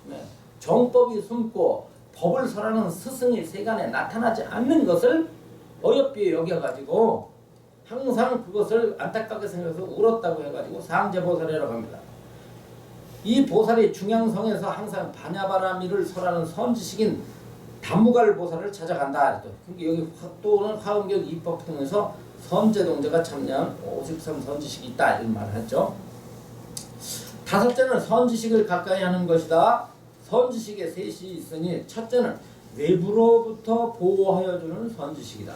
네. 정법이 숨고 법을 설하는 스승이 세간에 나타나지 않는 것을 어렵게 여겨가지고 항상 그것을 안타깝게 생각해서 울었다고 해가지고 상제보살이라고 합니다. 이 보살이 중양성에서 항상 반야바라미를 설하는 선지식인 단무갈 보살을 찾아간다. 여기 또는 화엄경 입법 등에서 선제동자가 참여한 53 선지식이 있다 이런 말을 했죠. 다섯째는 선지식을 가까이 하는 것이다. 선지식의 셋이 있으니 첫째는 외부로부터 보호하여주는 선지식이다.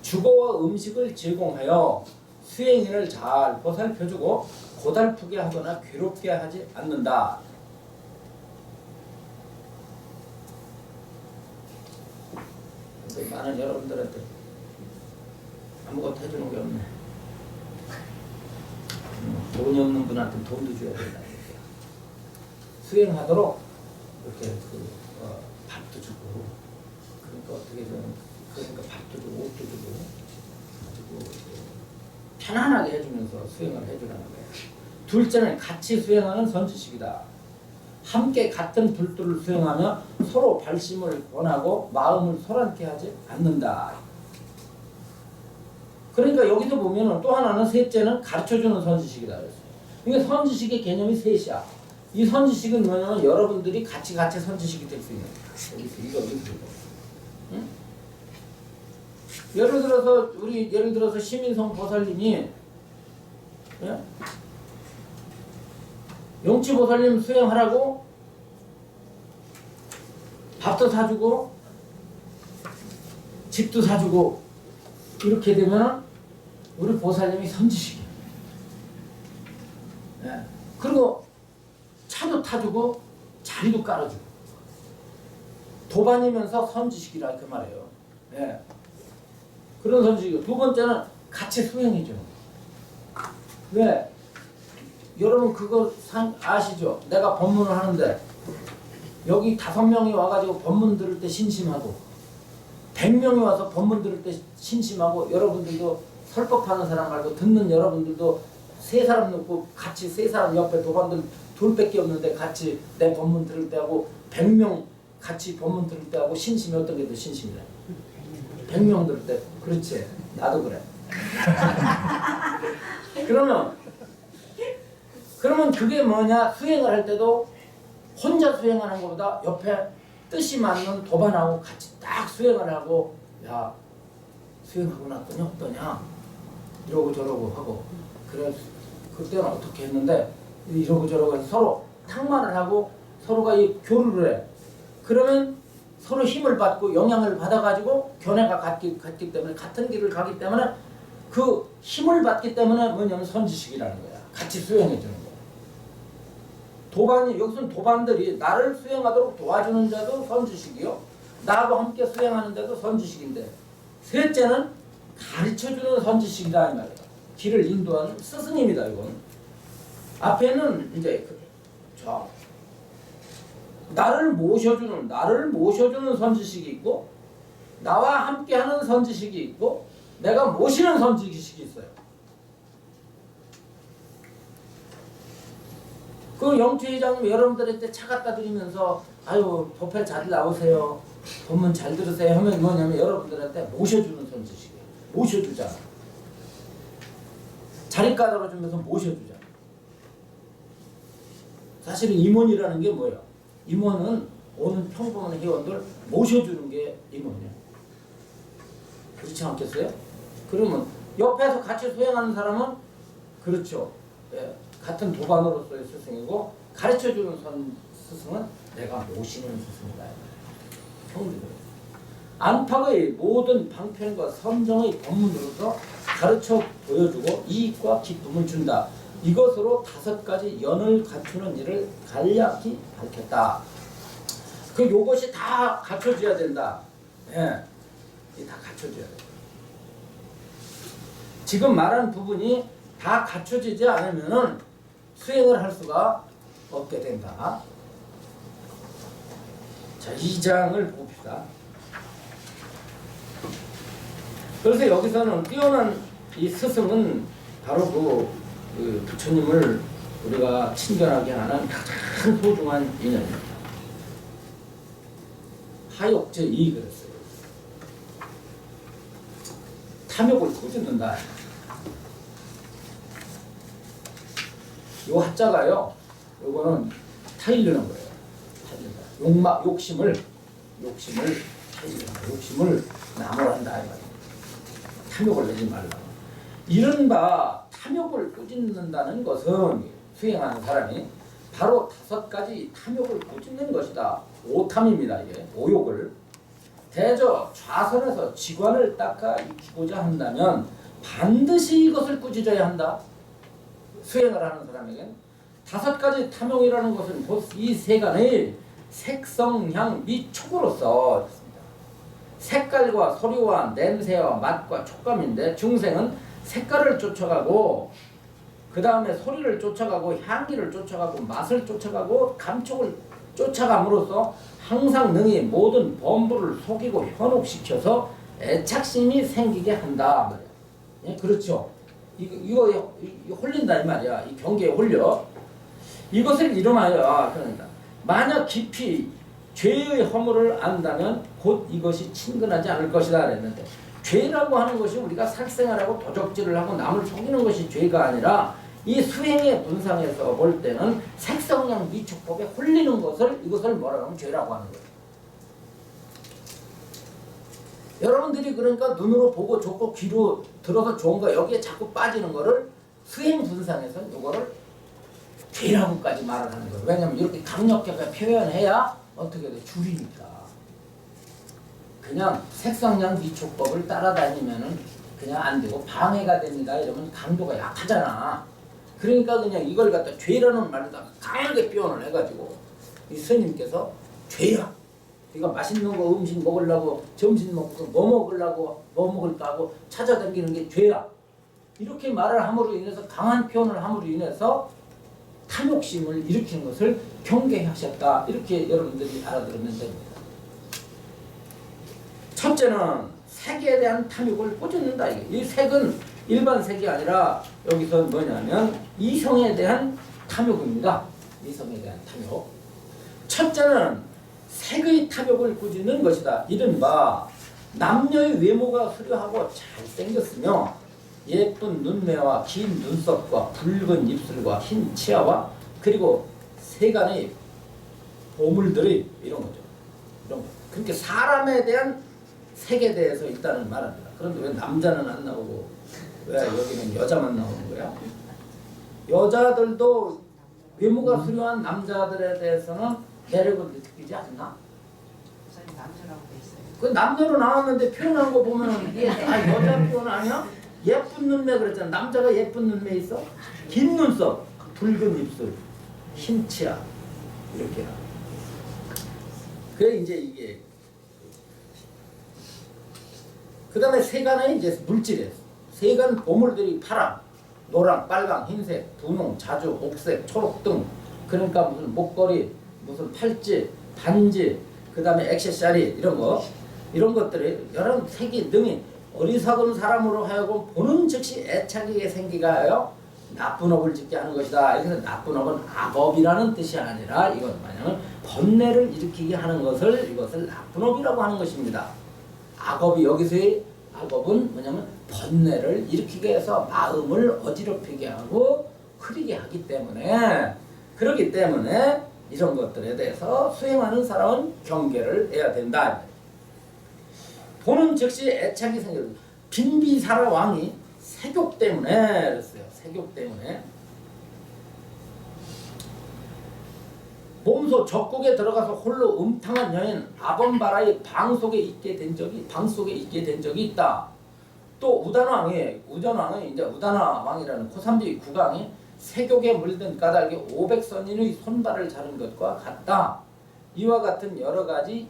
주거와 음식을 제공하여 수행인을 잘 보살펴주고 고달프게 하거나 괴롭게 하지 않는다. 많은 여러분들한테 아무것도 해주는 게 없네. 돈이 없는 분한테 돈도 줘야 된다. 수행하도록 이렇게 밥도 주고, 그러니까 어떻게 좀 그러니까 밥도 주고 옷도 주고, 가지고 편안하게 해주면서 수행을 해주라는 거예요. 둘째는 같이 수행하는 선지식이다. 함께 같은 불도를 수행하며 서로 발심을 권하고 마음을 소란케 하지 않는다. 그러니까 여기도 보면은 또 하나는 셋째는 가르쳐주는 선지식이다 그랬어요. 그러니까 선지식의 개념이 셋이야. 이 선지식은 뭐냐면 여러분들이 같이 선지식이 될 수 있는 거야. 이거. 응? 예를 들어서 시민성 보살님이 예? 용치 보살님 수행하라고 밥도 사주고 집도 사주고 이렇게 되면 우리 보살님이 선지식이야. 예. 그리고 차도 타주고 자리도 깔아주고 도반이면서 선지식이라 그 말이에요. 예. 그런 선지식이고 두 번째는 같이 수행해주는 거예요. 왜? 여러분 그거 아시죠? 내가 법문을 하는데 여기 5명이 와가지고 법문 들을 때 신심하고 100명이 와서 법문 들을 때 신심하고 여러분들도 설법하는 사람 말고 듣는 여러분들도 3사람 놓고 같이 3사람 옆에 도반들 둘밖에 없는데 같이 내 법문 들을 때 하고 100명 같이 법문 들을 때 하고 신심이 어떤 게 더 신심이래? 100명 들을 때 그렇지 나도 그래. 그러면 그게 뭐냐? 수행을 할 때도 혼자 수행하는 것보다 옆에 뜻이 맞는 도반하고 같이 딱 수행을 하고 야 수행하고 났더니 어떠냐? 이러고 저러고 하고 그래 그때는 어떻게 했는데 이러고 저러고 해서 서로 탁말을 하고 서로가 이 교류를 해. 그러면 서로 힘을 받고 영향을 받아가지고 견해가 같기 때문에 같은 길을 가기 때문에 그 힘을 받기 때문에 뭐냐면 선지식이라는 거야. 같이 수행해 주는 거야. 도반이 여기서는 도반들이 나를 수행하도록 도와주는 자도 선지식이요. 나하고 함께 수행하는 자도 선지식인데 셋째는 가르쳐주는 선지식이다 이 말이야. 길을 인도하는 스승님이다 이건. 앞에는 이제 나를 모셔주는 선지식이 있고 나와 함께하는 선지식이 있고 내가 모시는 선지식이 있어요. 그 영주 회장님 여러분들한테 차 갖다 드리면서 아유 법회 잘 나오세요. 법문 잘 들으세요 하면 뭐냐면 여러분들한테 모셔주는 선지식이에요. 모셔주자. 자리 깔아주면서 모셔주자. 사실은 임원이라는 게 뭐예요? 임원은 오는 평범한 회원들 모셔주는 게 임원이에요. 그렇지 않겠어요? 그러면 옆에서 같이 수행하는 사람은 그렇죠. 예, 같은 도반으로서의 스승이고 가르쳐주는 스승은 내가 모시는 스승이다. 형제들. 안팎의 모든 방편과 선정의 법문으로서 가르쳐 보여주고 이익과 기쁨을 준다. 이것으로 5가지 연을 갖추는 일을 간략히 밝혔다. 그 요것이 다 갖춰져야 된다. 예, 이 다 갖춰져야 돼. 지금 말한 부분이 다 갖춰지지 않으면은 수행을 할 수가 없게 된다. 자, 2장을 봅시다. 그래서 여기서는 뛰어난 이 스승은 바로 그 부처님을 우리가 친견하게 하는 가장 소중한 인연입니다. 하욕제 이 그랬어요. 탐욕을 꾸짖는다. 요 하자가요. 요거는 타일르는 거예요. 타일른다. 욕심을 타일른다. 욕심을 나무란다. 탐욕을 내지 말라. 이른바 탐욕을 꾸짖는다는 것은 수행하는 사람이 바로 5가지 탐욕을 꾸짖는 것이다. 오탐입니다. 이게 오욕을 대저 좌선에서 지관을 닦아 익히고자 한다면 반드시 이것을 꾸짖어야 한다. 수행을 하는 사람에겐 5가지 탐욕이라는 것은 곧 이 세간의 색성, 향, 미, 촉으로서 색깔과 소리와 냄새와 맛과 촉감인데 중생은 색깔을 쫓아가고 그 다음에 소리를 쫓아가고 향기를 쫓아가고 맛을 쫓아가고 감촉을 쫓아감으로써 항상 능히 모든 범부를 속이고 현혹시켜서 애착심이 생기게 한다. 예? 그렇죠. 이거 홀린다 이 말이야. 이 경계에 홀려. 이것을 이름하여 그런다. 만약 깊이 죄의 허물을 안다면 곧 이것이 친근하지 않을 것이다 그랬는데 죄라고 하는 것이 우리가 살생활하고 도적질을 하고 남을 속이는 것이 죄가 아니라 이 수행의 분상에서 볼 때는 색성량 미축법에 홀리는 것을 이것을 뭐라고 하면 죄라고 하는 거예요. 여러분들이 그러니까 눈으로 보고 좋고 귀로 들어서 좋은 거 여기에 자꾸 빠지는 거를 수행 분상에서 이거를 죄라고까지 말을 하는 거예요. 왜냐하면 이렇게 강력하게 표현해야 어떻게 돼? 줄이니까. 그냥 색성량 미축법을 따라다니면은 그냥 안 되고 방해가 됩니다. 이러면 강도가 약하잖아. 그러니까 그냥 이걸 갖다 죄라는 말에다가 강하게 표현을 해가지고 이 스님께서 죄야. 이거 맛있는 거 음식 먹으려고 점심 먹고 뭐 먹으려고 뭐 먹을까 하고 찾아다니는 게 죄야. 이렇게 말을 함으로 인해서 강한 표현을 함으로 인해서 탐욕심을 일으키는 것을 경계하셨다. 이렇게 여러분들이 알아들으면 됩니다. 첫째는 색에 대한 탐욕을 꾸짖는다. 이 색은 일반 색이 아니라 여기서 뭐냐면 이성에 대한 탐욕입니다. 이성에 대한 탐욕. 첫째는 색의 탐욕을 꾸짖는 것이다. 이른바 남녀의 외모가 수려하고 잘생겼으며 예쁜 눈매와 긴 눈썹과 붉은 입술과 흰 치아와 그리고 세간의 보물들이 이런 거죠. 이런 거. 그렇게 사람에 대한 색에 대해서 일단은 말합니다. 그런데 왜 남자는 안 나오고 왜 여기는 여자만 나오는 거야? 여자들도 외모가 수려한 남자들에 대해서는 매력을 느끼지 않나? 남자라고 돼 있어요. 그 남자로 나왔는데 표현한 거 보면은 이게 다 여자 표현 아니야? 예쁜 눈매 그랬잖아. 남자가 예쁜 눈매 있어? 긴 눈썹, 붉은 입술, 흰 치아 이렇게. 그래 이제 이게 그 다음에 세간의 이제 물질이에요. 세간 보물들이 파랑, 노랑, 빨강, 흰색, 분홍, 자주, 옥색, 초록 등 그러니까 무슨 목걸이, 무슨 팔찌, 반지, 그 다음에 액세서리 이런 것들이 여러 색이 등이 어리석은 사람으로 하여금 보는 즉시 애착이 생기게 하여 나쁜 업을 짓게 하는 것이다. 그래서 나쁜 업은 악업이라는 뜻이 아니라 이건 뭐냐면 번뇌를 일으키게 하는 것을 이것을 나쁜 업이라고 하는 것입니다. 악업이 여기서의 악업은 뭐냐면 번뇌를 일으키게 해서 마음을 어지럽히게 하고 흐리게 하기 때문에 그렇기 때문에 이런 것들에 대해서 수행하는 사람은 경계를 해야 된다. 보는 즉시 애착이 생겨요. 빈비사라 왕이 세욕 때문에 그랬어요. 세욕 때문에 몸소 적국에 들어가서 홀로 음탕한 여인 아범바라의 방 속에 있게 된 적이 있다. 또 우단왕이 이제 우단화 왕이라는 코삼비 국왕이 세욕에 물든 까닭에 500선인의 손발을 자른 것과 같다. 이와 같은 여러 가지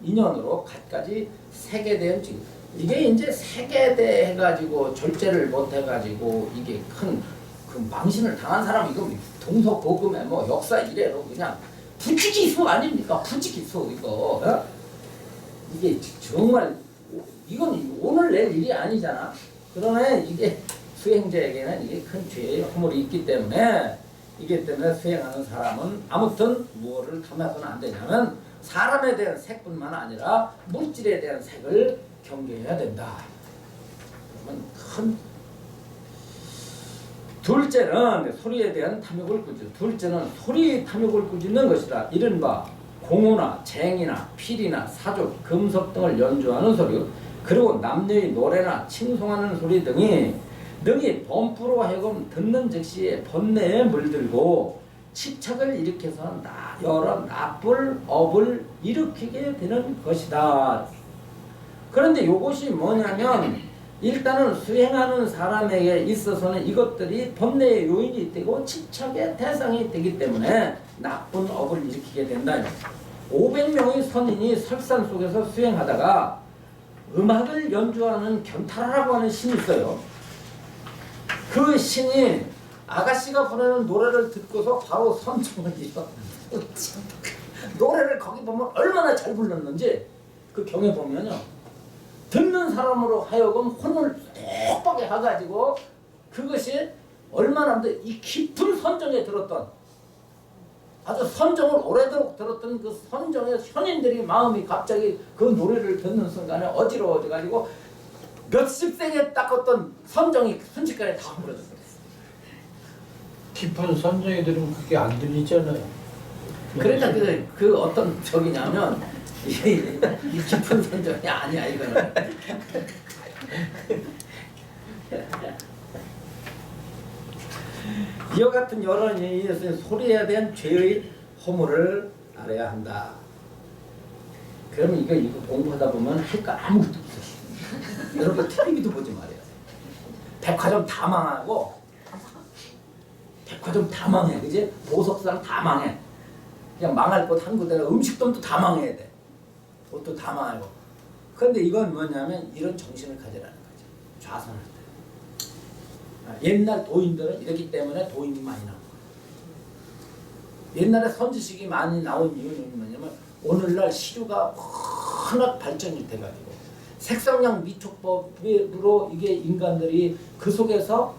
인연으로 갖가지 세계대한 지금 이게 이제 세계대 해가지고 절제를 못 해가지고 이게 큰 그 망신을 당한 사람이 이거 동서고금의 뭐 역사 이래로 그냥 부지기수 아닙니까? 부지기수 이거 이게 정말 이건 오늘 낼 일이 아니잖아. 그러나 이게 수행자에게는 이게 큰 죄의 허물이 있기 때문에 수행하는 사람은 아무튼 무엇을 탐해서는 안 되냐면 사람에 대한 색뿐만 아니라 물질에 대한 색을 경계해야 된다. 그러면 큰 둘째는 소리에 대한 탐욕을 꾸짖는 것이다. 이른바 공호나 쟁이나 필이나 사족, 금속 등을 연주하는 소리, 그리고 남녀의 노래나 칭송하는 소리 등이 범프로 하여금 듣는 즉시에 번뇌에 물들고 집착을 일으켜서 여러 나쁠 업을 일으키게 되는 것이다. 그런데 이것이 뭐냐면 일단은 수행하는 사람에게 있어서는 이것들이 번뇌의 요인이 되고 집착의 대상이 되기 때문에 나쁜 업을 일으키게 된다. 500명의 선인이 설산 속에서 수행하다가 음악을 연주하는 견타라라고 하는 신이 있어요. 그 신이 아가씨가 부르는 노래를 듣고서 바로 선정을 이뤄. 노래를 거기 보면 얼마나 잘 불렀는지 그 경에 보면요. 듣는 사람으로 하여금 혼을 똑바게 해가지고 그것이 얼마나 이 깊은 선정에 들었던 아주 선정을 오래도록 들었던 그 선정의 현인들이 마음이 갑자기 그 노래를 듣는 순간에 어지러워져가지고 몇십 생에 닦았던 선정이 순식간에 다 무너졌어요. 깊은 선정이 들으면 그게 안 들리잖아요. 그러니까 그 어떤 적이냐면 이 깊은 선정이 아니야 이거는. 이와 같은 여러 이유에서 소리에 대한 죄의 허물을 알아야 한다. 그러면 이거 공부하다 보면 할 거 아무것도 없어. 여러분 TV도 보지 말아요. 백화점 다 망하고 백화점 다 망해, 그지? 보석상 다 망해. 그냥 망할 곳 한 군데가 음식점도 다 망해야 돼. 옷도 다 망하고. 그런데 이건 뭐냐면 이런 정신을 가지라는 거죠. 좌선할 때. 옛날 도인들은 이렇기 때문에 도인이 많이 나온 거예요. 옛날에 선지식이 많이 나온 이유는 뭐냐면 오늘날 시류가 워낙 발전이 돼가지고 색성량 미촉법으로 이게 인간들이 그 속에서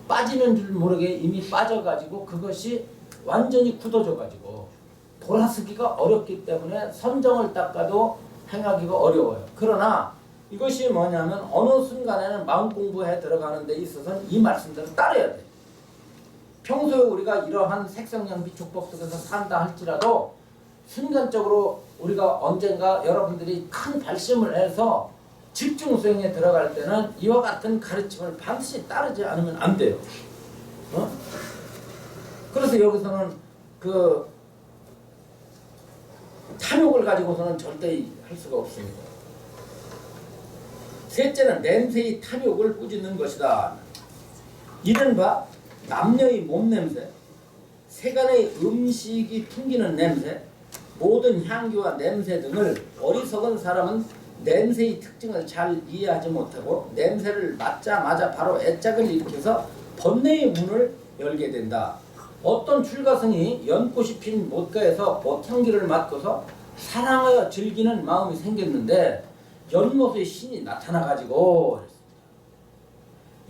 빠지는 줄 모르게 이미 빠져가지고 그것이 완전히 굳어져가지고 돌아서기가 어렵기 때문에 선정을 닦아도 행하기가 어려워요. 그러나 이것이 뭐냐면 어느 순간에는 마음 공부에 들어가는 데 있어서는 이 말씀대로 따라야 돼. 평소에 우리가 이러한 색성량 비촉법 속에서 산다 할지라도 순간적으로 우리가 언젠가 여러분들이 큰 발심을 해서 집중 수행에 들어갈 때는 이와 같은 가르침을 반드시 따르지 않으면 안 돼요. 그래서 여기서는 그 탐욕을 가지고서는 절대 할 수가 없습니다. 셋째는 냄새의 탐욕을 꾸짖는 것이다. 이른바 남녀의 몸냄새, 세간의 음식이 풍기는 냄새, 모든 향기와 냄새 등을 어리석은 사람은 냄새의 특징을 잘 이해하지 못하고 냄새를 맡자마자 바로 애착을 일으켜서 번뇌의 문을 열게 된다. 어떤 출가성이 연꽃이 핀 못가에서 벚향기를 맡고서 사랑하여 즐기는 마음이 생겼는데 연못의 신이 나타나가지고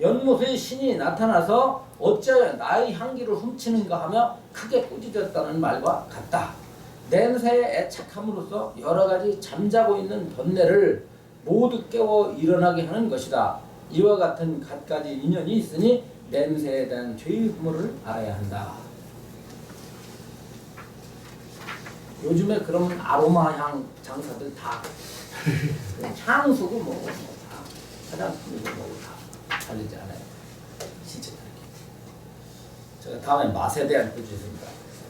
연못의 신이 나타나서 어찌하여 나의 향기를 훔치는가 하며 크게 꾸짖었다는 말과 같다. 냄새에 애착함으로써 여러가지 잠자고 있는 번뇌를 모두 깨워 일어나게 하는 것이다. 이와 같은 갖가지 인연이 있으니 냄새에 대한 죄의 허물을 알아야 한다. 요즘에 그러면 아로마 향 장사들 다 향수고 뭐고 다 화장품이고 뭐고 다 팔리지 않아요. 진짜 그렇게. 제가 다음에 맛에 대한 꾸짖습니다.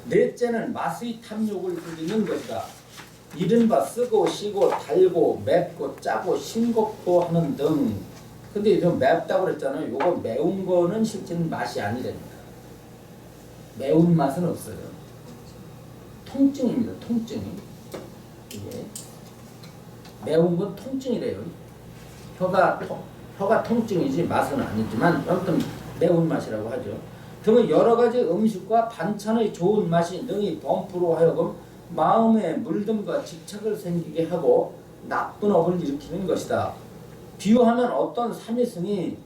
넷째는 맛의 탐욕을 부리는 것이다. 이른바 쓰고 시고 달고 맵고 짜고 싱겁고 하는 등. 근데 좀 맵다고 그랬잖아요. 요거 매운 거는 실제는 맛이 아니랍니다. 매운 맛은 없어요. 통증입니다. 통증이. 이게 매운 건 통증이래요. 혀가 통증이지 맛은 아니지만 아무튼 매운 맛이라고 하죠. 등의 여러 가지 음식과 반찬의 좋은 맛이 능히 범프로 하여금 마음에 물듦과 집착을 생기게 하고 나쁜 업을 일으키는 것이다. 비유하면 어떤 삼위승이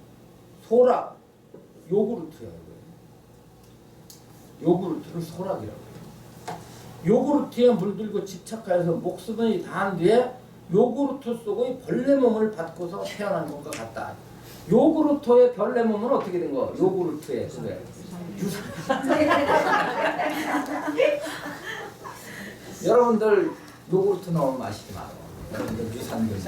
소락, 요구르트야. 요구르트를 소락이라고 해요. 요구르트에 물들고 집착하여서 목숨이 다한 뒤에 요구르트 속의 벌레 몸을 받고서 태어난 것과 같다. 요구르트의 벌레 몸은 어떻게 된 거? 요구르트의 유산. 여러분들 요구르트 너무 마시지 마요. 여러분들 유산균.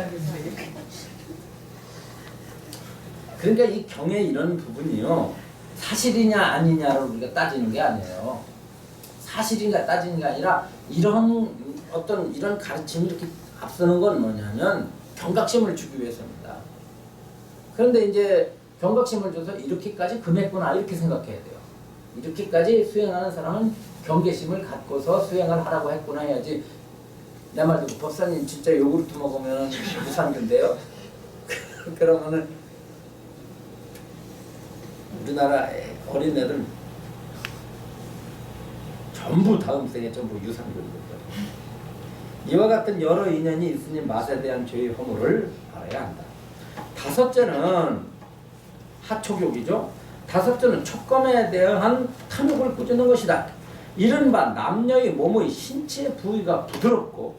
그러니까 이 경의 이런 부분이요, 사실이냐 아니냐를 우리가 따지는 게 아니에요. 사실인가 따지는 게 아니라 이런 어떤 이런 가르침이 이렇게 앞서는 건 뭐냐면 경각심을 주기 위해서입니다. 그런데 이제 경각심을 줘서 이렇게까지 금했구나 이렇게 생각해야 돼요. 이렇게까지 수행하는 사람은 경계심을 갖고서 수행을 하라고 했구나 해야지. 내 말 듣고 법사님 진짜 요구르트 먹으면 유산균인데요. 그러면은 우리나라 어린애들 전부 다음 생에 전부 유산균이거든요. 이와 같은 여러 인연이 있으니 맛에 대한 죄의 허물을 알아야 한다. 다섯째는 하촉욕이죠. 다섯째는 촉감에 대한 탐욕을 꾸짖는 것이다. 이른바 남녀의 몸의 신체 부위가 부드럽고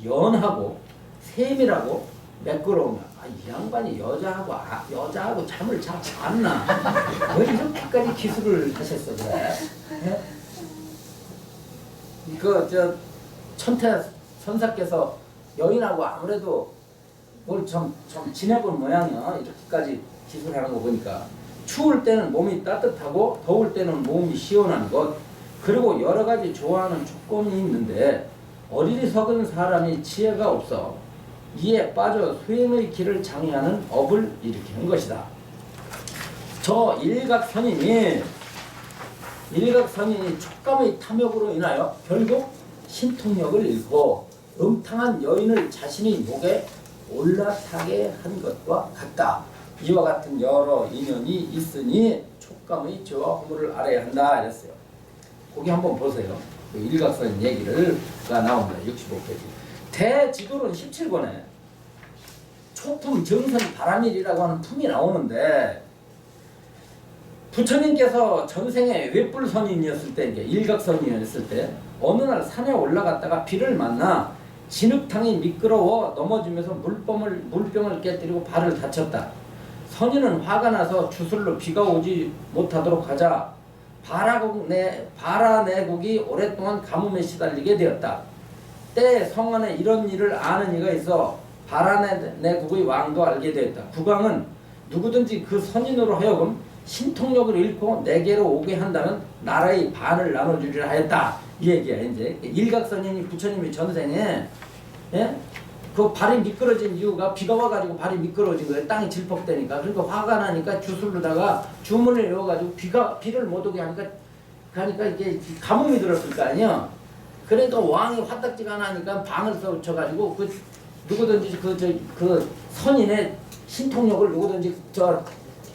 연하고 세밀하고 매끄러운. 이 양반이 여자하고 잠을 잘 잤나? 왜 이렇게까지 기술을 하셨어 그래? 예? 천태 선사께서 여인하고 아무래도 뭘 좀 지내본 모양이야. 이렇게까지 기술하는 거 보니까 추울 때는 몸이 따뜻하고 더울 때는 몸이 시원한 것, 그리고 여러 가지 좋아하는 조건이 있는데 어리석은 사람이 지혜가 없어 이에 빠져 수행의 길을 장애하는 업을 일으키는 것이다. 저 일각선인이 촉감의 탐욕으로 인하여 결국 신통력을 잃고 음탕한 여인을 자신의 목에 올라타게 한 것과 같다. 이와 같은 여러 인연이 있으니 촉감의 죄와 허물을 알아야 한다 이랬어요. 거기 한번 보세요. 그 일각선 얘기가 나옵니다. 65페이지. 대지도론 17권에 초품 정선 바람일이라고 하는 품이 나오는데, 부처님께서 전생에 외뿔선인이었을 때, 일각선이었을 때 어느 날 산에 올라갔다가 비를 만나 진흙탕이 미끄러워 넘어지면서 물병을 깨뜨리고 발을 다쳤다. 선인은 화가 나서 주술로 비가 오지 못하도록 하자 바라내국이 오랫동안 가뭄에 시달리게 되었다. 때 성안에 이런 일을 아는 이가 있어 바라내국의 왕도 알게 되었다. 국왕은 누구든지 그 선인으로 하여금 신통력을 잃고 내게로 오게 한다면 나라의 반을 나눠주리라 하였다. 이 얘기야. 이제 일각선인이 부처님이 전생에, 예? 그 발이 미끄러진 이유가 비가 와가지고 발이 미끄러진 거예요. 땅이 질퍽대니까. 그러니까 화가 나니까 주술로다가 주문을 외워가지고 비를 못 오게 하니까 이게 가뭄이 들었을 거 아니야. 그러니까 왕이 화딱지가 나니까 방을 써붙여가지고 누구든지 그 선인의 신통력을 누구든지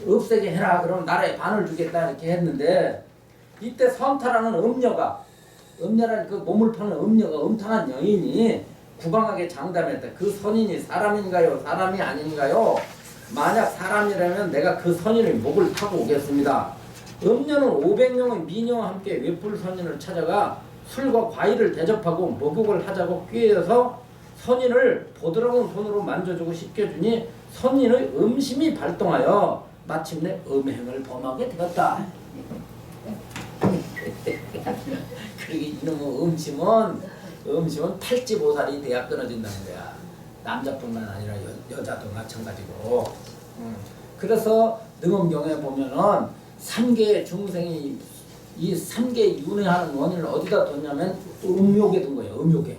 없애게 해라. 그러면 나라에 반을 주겠다 이렇게 했는데, 이때 선타라는 음녀라는 그 몸을 파는 음녀가 음탕한 여인이 구방하게 장담했다. 그 선인이 사람인가요? 사람이 아닌가요? 만약 사람이라면 내가 그 선인의 목을 타고 오겠습니다. 음녀는 500명의 미녀와 함께 외뿔 선인을 찾아가 술과 과일을 대접하고 목욕을 하자고 꾀해서 선인을 보드러운 손으로 만져주고 씻겨주니 선인의 음심이 발동하여 마침내 음행을 범하게 되었다. 그리고 이놈의 음심은 탈지보살이 돼야 끊어진다는 거야. 남자뿐만 아니라 여자도 마찬가지고. 그래서 능엄경에 보면은 3개의 중생이 이 3개 윤회하는 원인을 어디다 뒀냐면 음욕에 둔 거예요. 음욕에.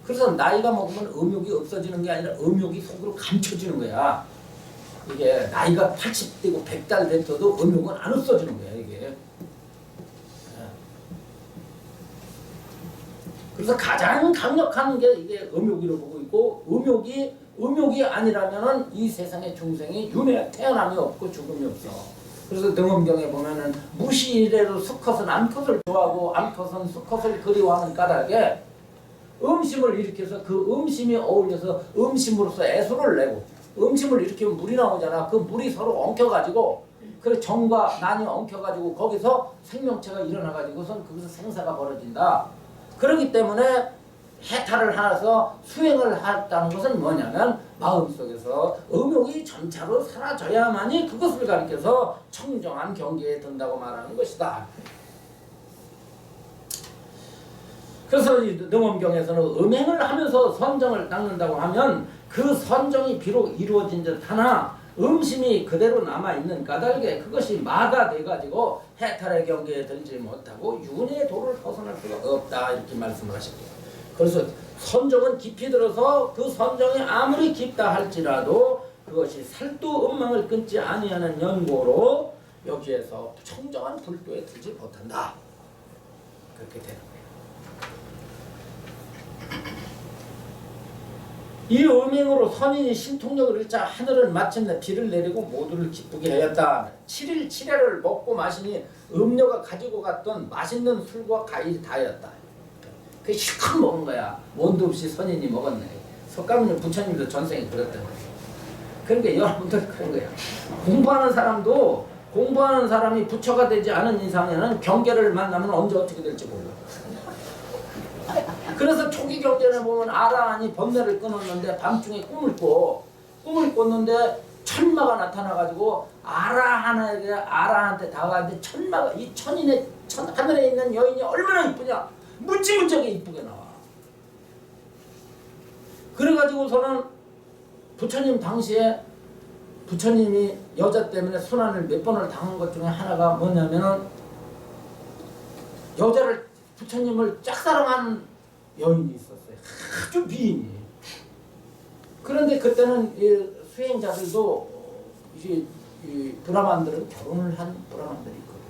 그래서 나이가 먹으면 음욕이 없어지는 게 아니라 음욕이 속으로 감춰지는 거야. 이게 나이가 80대고 100달 됐어도 음욕은 안 없어지는 거야 이게. 그래서 가장 강력한 게 이게 음욕이라고 보고 있고, 음욕이 아니라면은 이 세상의 중생이 윤회 태어남이 없고 죽음이 없어. 그래서 등엄경에 보면은 무시이래로 수컷은 암컷을 좋아하고 암컷은 수컷을 그리워하는 까닭에 음심을 일으켜서 그 음심이 어울려서 음심으로서 애소를 내고, 음심을 일으키면 물이 나오잖아. 그 물이 서로 엉켜가지고, 그 정과 난이 엉켜가지고 거기서 생명체가 일어나가지고선 거기서 생사가 벌어진다. 그렇기 때문에 해탈을 하서 수행을 했다는 것은 뭐냐면 마음속에서 음욕이 점차로 사라져야만이 그것을 가리켜서 청정한 경계에 든다고 말하는 것이다. 그래서 이 능엄경에서는 음행을 하면서 선정을 닦는다고 하면 그 선정이 비록 이루어진 듯 하나 음심이 그대로 남아있는 까닭에 그것이 마가 돼가지고 해탈의 경계에 들지 못하고 윤회의 도를 벗어날 수가 없다, 이렇게 말씀을 하셨고요. 그래서 선정은 깊이 들어서 그 선정이 아무리 깊다 할지라도 그것이 살도 음망을 끊지 아니하는 연고로 여기에서 청정한 불도에 들지 못한다, 그렇게 되는 거예요. 이 음행으로 선인이 신통력을 잃자 하늘은 마침내 비를 내리고 모두를 기쁘게 하였다. 7일 7회를 먹고 마시니 음녀가 가지고 갔던 맛있는 술과 과일이 다였다. 그게 실컷 먹은 거야. 원도 없이 선인이 먹었네. 석가모니 부처님도 전생에 그랬던 거예요. 그러니까 여러분들 그런 거야. 공부하는 사람이 부처가 되지 않은 이상에는 경계를 만나면 언제 어떻게 될지 몰라. 그래서 초기 경전에 보면 아라한이 번뇌를 끊었는데 밤중에 꿈을 꿨는데 천마가 나타나가지고 아라한테 다가갔는데 천마가 이 하늘에 있는 여인이 얼마나 이쁘냐, 무지무지하게 이쁘게 나와. 그래가지고서는 부처님 당시에 부처님이 여자 때문에 순환을 몇 번을 당한 것 중에 하나가 뭐냐면은 여자를 부처님을 짝사랑한 여인이 있었어요. 아주 미인이. 그런데 그때는 이 수행자들도 이제 이 브라만들은 결혼을 한 브라만들이 있거든요.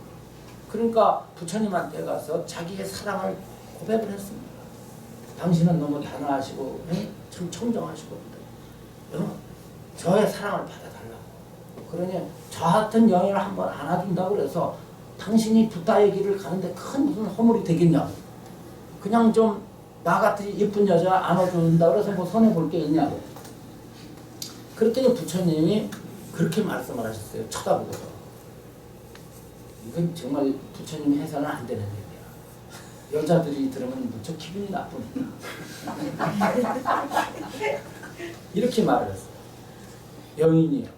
그러니까 부처님한테 가서 자기의 사랑을 고백을 했습니다. 당신은 너무 단아하시고 참 청정하시고 저의 사랑을 받아달라고. 그러니 저 같은 여인을 한번 안아준다고 그래서 당신이 부다의 길을 가는데 큰 무슨 허물이 되겠냐고. 그냥 좀 나 같은 예쁜 여자 안아준다 그래서 뭐 손해볼 게 있냐고. 그랬더니 부처님이 그렇게 말씀을 하셨어요. 쳐다보고서. 이건 정말 부처님이 해서는 안 되는 얘기야. 여자들이 들으면 무척 기분이 나쁩니다. 이렇게 말을 했어요. 여인이요,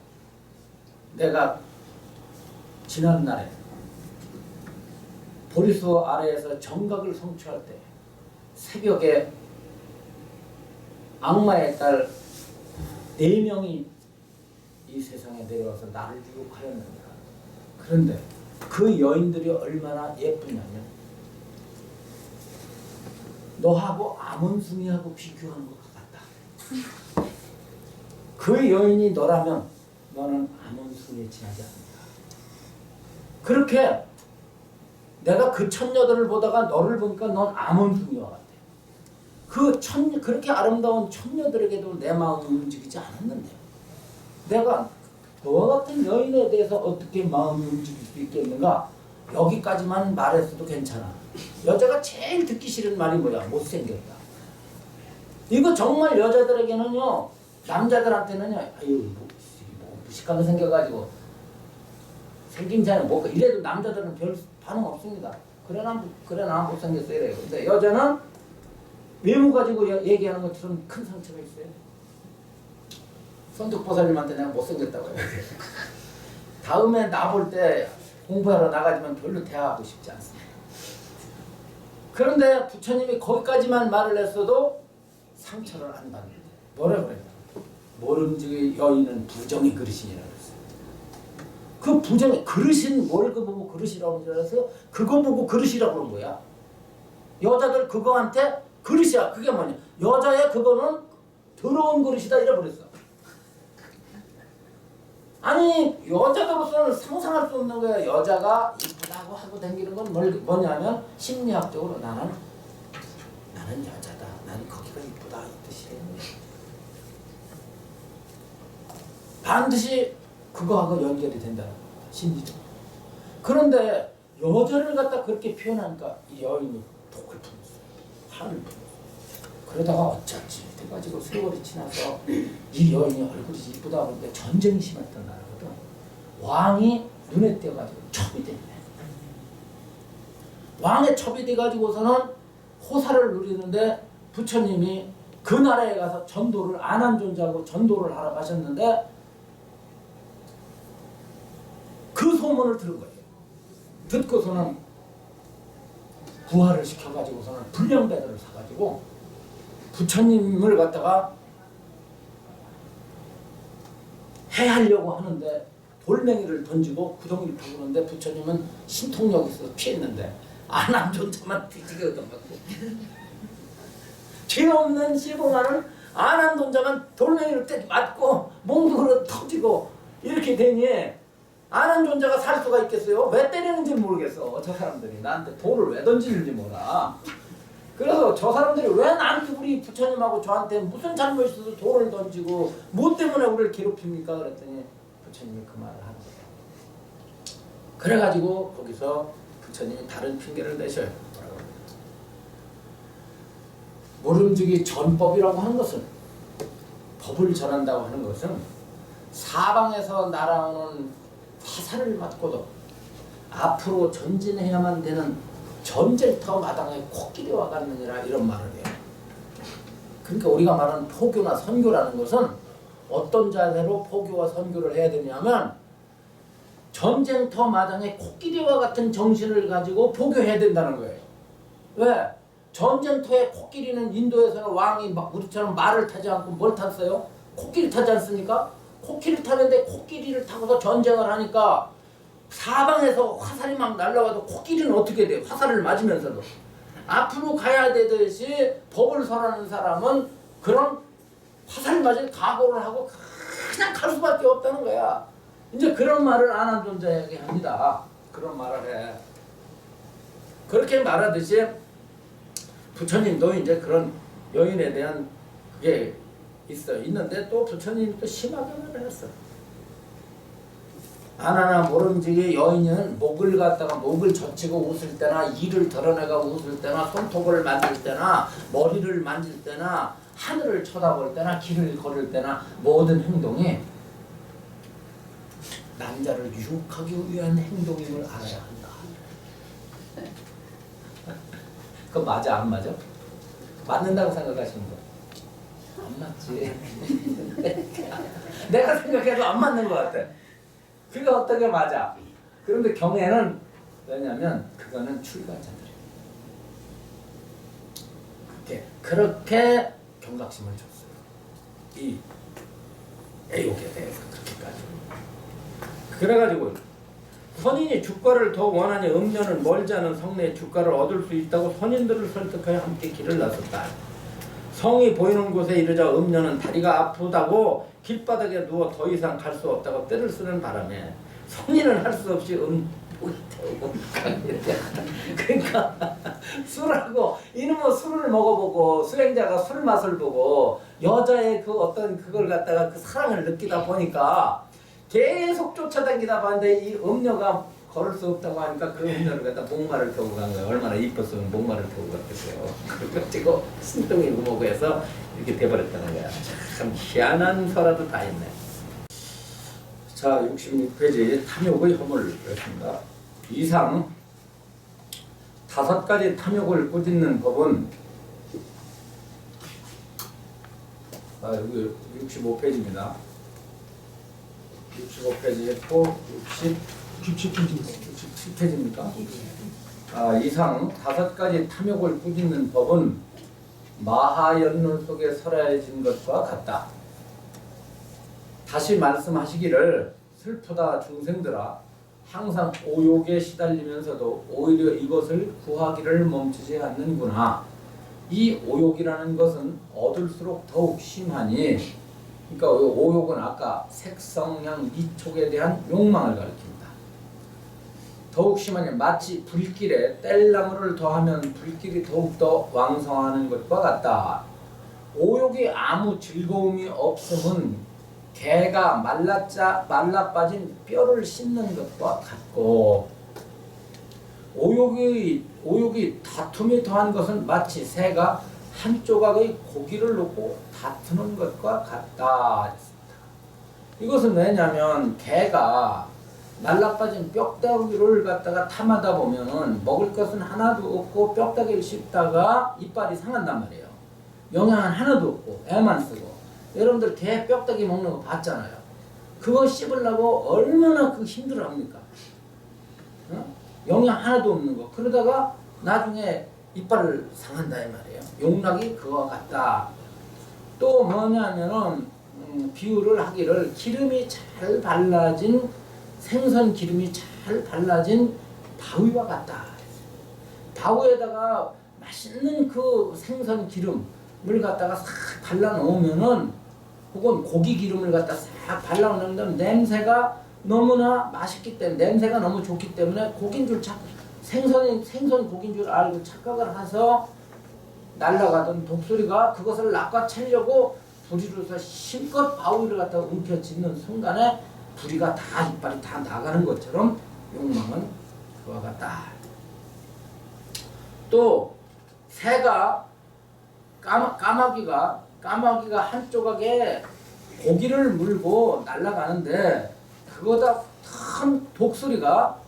내가 지난날에 보리수 아래에서 정각을 성취할 때 새벽에 악마의 딸 4명이 이 세상에 내려와서 나를 유혹하였는다. 그런데 그 여인들이 얼마나 예쁘냐면 너하고 아몬숭이하고 비교하는 것 같다. 그 여인이 너라면 너는 아몬숭이에 지나지 않는다. 그렇게 내가 그 천녀들을 보다가 너를 보니까 넌 아몬숭이와 같아. 그렇게 아름다운 천녀들에게도 내 마음이 움직이지 않았는데 내가 너와 같은 여인에 대해서 어떻게 마음이 움직일 수 있겠는가? 여기까지만 말했어도 괜찮아. 여자가 제일 듣기 싫은 말이 뭐야? 못생겼다. 이거 정말 여자들에게는요, 남자들한테는요, 아유 뭐 무식하게 생겨가지고 생긴 자는 뭐 이래도 남자들은 별 반응 없습니다. 그래 나 못생겼어 이래요. 근데 여자는 외모 가지고 얘기하는 것처럼 큰 상처가 있어요. 선득보살님한테 내가 못생겼다고 해요. 다음에 나 볼 때 공부하러 나가지만 별로 대화하고 싶지 않습니다. 그런데 부처님이 거기까지만 말을 했어도 상처를 안 받는데 뭐라 그래요? 모름지기 여인은 부정의 그릇이니라 그랬어요. 그 부정에 그릇인 월급 보고 그릇이라고 그래서 그거 보고 그릇이라고 그런 거야. 여자들 그거한테 그릇이야. 그게 뭐냐? 여자의 그거는 더러운 그릇이다 이래버렸어. 아니 여자들로서는 상상할 수 없는 거야. 여자가 이쁘다고 하고 다니는 건 뭐냐면 심리학적으로 나는 여자다. 난 거기가 이쁘다 이 뜻이에요. 반드시 그거하고 연결이 된다는 거야. 심리적으로. 그런데 여자를 갖다 그렇게 표현하니까 이 여인이 독을 품었어요. 화를 품었어요. 그러다가 어쩌지 돼가지고 세월이 지나서 이 여인이 얼굴이 이쁘다 보니까 전쟁이 심했던 나라거든. 왕이 눈에 띄어가지고 첩이 됐네. 왕의 첩이 돼가지고서는 호사를 누리는데 부처님이 그 나라에 가서 전도를 안한존자하고 전도를 하러 가셨는데 그 소문을 들은 거예요. 듣고서는 부활을 시켜가지고서는 불량배들을 사가지고 부처님을 갖다가 해하려고 하는데 돌멩이를 던지고 구덩이를 파고는데 부처님은 신통력이 있어서 피했는데 안한존자만 뒤지게 얻어맞고 죄 없는 시봉하는 안한존자만 돌멩이를 맞고 몽둥이로 터지고 이렇게 되니 안한존자가 살 수가 있겠어요? 왜 때리는지 모르겠어. 저 사람들이 나한테 돌을 왜 던지는지 몰라. 그래서 저 사람들이 왜 나한테 우리 부처님하고 저한테 무슨 잘못이 있어서 돌을 던지고 뭐 때문에 우리를 괴롭힙니까? 그랬더니 부처님이 그 말을 하는 거예요. 그래가지고 거기서 부처님이 다른 핑계를 내셔요. 모름지기 전법이라고 하는 것은 법을 전한다고 하는 것은 사방에서 날아오는 화살을 맞고도 앞으로 전진해야만 되는 전쟁터 마당에 코끼리와 같느니라 이런 말을 해요. 그러니까 우리가 말하는 포교나 선교라는 것은 어떤 자세로 포교와 선교를 해야 되냐면 전쟁터 마당에 코끼리와 같은 정신을 가지고 포교해야 된다는 거예요. 왜? 전쟁터에 코끼리는 인도에서는 왕이 막 우리처럼 말을 타지 않고 뭘 탔어요? 코끼리 타지 않습니까? 코끼리 타는데 코끼리를 타고서 전쟁을 하니까 사방에서 화살이 막 날라와도 코끼리는 어떻게 돼요? 화살을 맞으면서도. 앞으로 가야 되듯이 법을 설하는 사람은 그런 화살 맞을 각오를 하고 그냥 갈 수밖에 없다는 거야. 이제 그런 말을 안한존자에게 합니다. 그런 말을 해. 그렇게 말하듯이 부처님도 이제 그런 여인에 대한 그게 있는데 또 부처님이 또 심하게 말을 했어. 아나나 모름지기 여인은 목을 갖다가 목을 젖히고 웃을 때나 이를 드러내가 웃을 때나 손톱을 만질 때나 머리를 만질 때나 하늘을 쳐다볼 때나 길을 걸을 때나 모든 행동이 남자를 유혹하기 위한 행동임을 알아야 한다. 그거 맞아 안 맞아? 맞는다고 생각하시는 거? 안 맞지. 내가 생각해도 안 맞는 것 같아. 그게 어떻게 맞아? 그런데 경애는 왜냐면 그거는 출가자들이에요. 그렇게 경각심을 줬어요. 이 애욕에 대해서 그렇게까지. 그래가지고 선인이 주가를 더 원하니 음녀는 멀지 않은 성내에 주가를 얻을 수 있다고 선인들을 설득하여 함께 길을 나섰다. 성이 보이는 곳에 이르자 음녀는 다리가 아프다고 길바닥에 누워 더 이상 갈 수 없다고 떼를 쓰는 바람에 선인은 할 수 없이 태우고 그러니까 술하고 이놈의 술을 먹어보고 수행자가 술 맛을 보고 여자의 그 어떤 그걸 갖다가 그 사랑을 느끼다 보니까 계속 쫓아다니다 봤는데 이 음녀가 걸을 수 없다고 하니까 그 음녀를 갖다 목마를 태우고 간 거예요. 얼마나 이뻤으면 목마를 태우고 갔겠어요. 그래가지고 신동이 우모고 해서 이렇게 돼버렸다는 거야. 참 희한한 설화도 다 있네. 자, 66페이지 탐욕의 허물을 했습니다. 이상 5가지 탐욕을 꾸짖는 법은 여기 65페이지입니다. 65페이지에 또 67페이지입니까? 이상 5가지 탐욕을 꾸짖는 법은 마하연론 속에 설해진 것과 같다. 다시 말씀하시기를 슬프다 중생들아. 항상 오욕에 시달리면서도 오히려 이것을 구하기를 멈추지 않는구나. 이 오욕이라는 것은 얻을수록 더욱 심하니, 그러니까 오욕은 아까 색성향 미촉에 대한 욕망을 가리킵니다. 더욱 심하니 마치 불길에 뗄나무를 더하면 불길이 더욱더 왕성하는 것과 같다. 오욕이 아무 즐거움이 없음은 개가 말라 빠진 뼈를 씹는 것과 같고, 오욕이 다툼이 더한 것은 마치 새가 한 조각의 고기를 놓고 다투는 것과 같다. 이것은 왜냐하면 개가 말라빠진 뼈다귀를 갖다가 탐하다 보면은 먹을 것은 하나도 없고 뼈다귀를 씹다가 이빨이 상한단 말이에요. 영양은 하나도 없고 애만 쓰고. 여러분들 개 뼈다귀 먹는 거 봤잖아요. 그거 씹으려고 얼마나 그 힘들어합니까? 어? 영양 하나도 없는 거. 그러다가 나중에 이빨을 상한다 이 말이에요. 용락이 그와 같다. 또 뭐냐면은 비유를 하기를 기름이 잘 발라진 생선 기름이 잘 발라진 바위와 같다. 바위에다가 맛있는 그 생선 기름을 갖다가 싹 발라 놓으면은, 혹은 고기 기름을 갖다 싹 발라 놓으면 냄새가 너무나 맛있기 때문에, 냄새가 너무 좋기 때문에 고기인 줄 생선 고기인 줄 알고 착각을 해서 날아가던 독수리가 그것을 낚아채려고 부리로서 실컷 바위를 갖다가 움켜쥐는 순간에 부리가 다 이빨이 다 나가는 것처럼 욕망은 그와 같다. 또 새가 까마귀가 한 조각에 고기를 물고 날아가는데, 그거다 큰 독수리가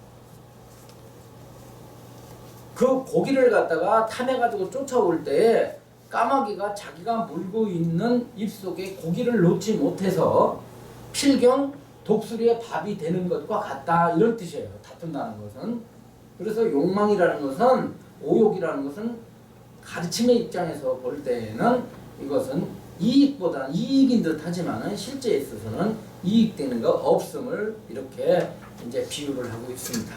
그 고기를 갖다가 탐해가지고 쫓아올 때에 까마귀가 자기가 물고 있는 입속에 고기를 놓지 못해서 필경 독수리의 밥이 되는 것과 같다. 이런 뜻이에요. 다툰다는 것은. 그래서 욕망이라는 것은, 오욕이라는 것은 가르침의 입장에서 볼 때에는 이것은 이익보다는 이익인 듯 하지만은 실제에 있어서는 이익되는 거 없음을 이렇게 이제 비유를 하고 있습니다.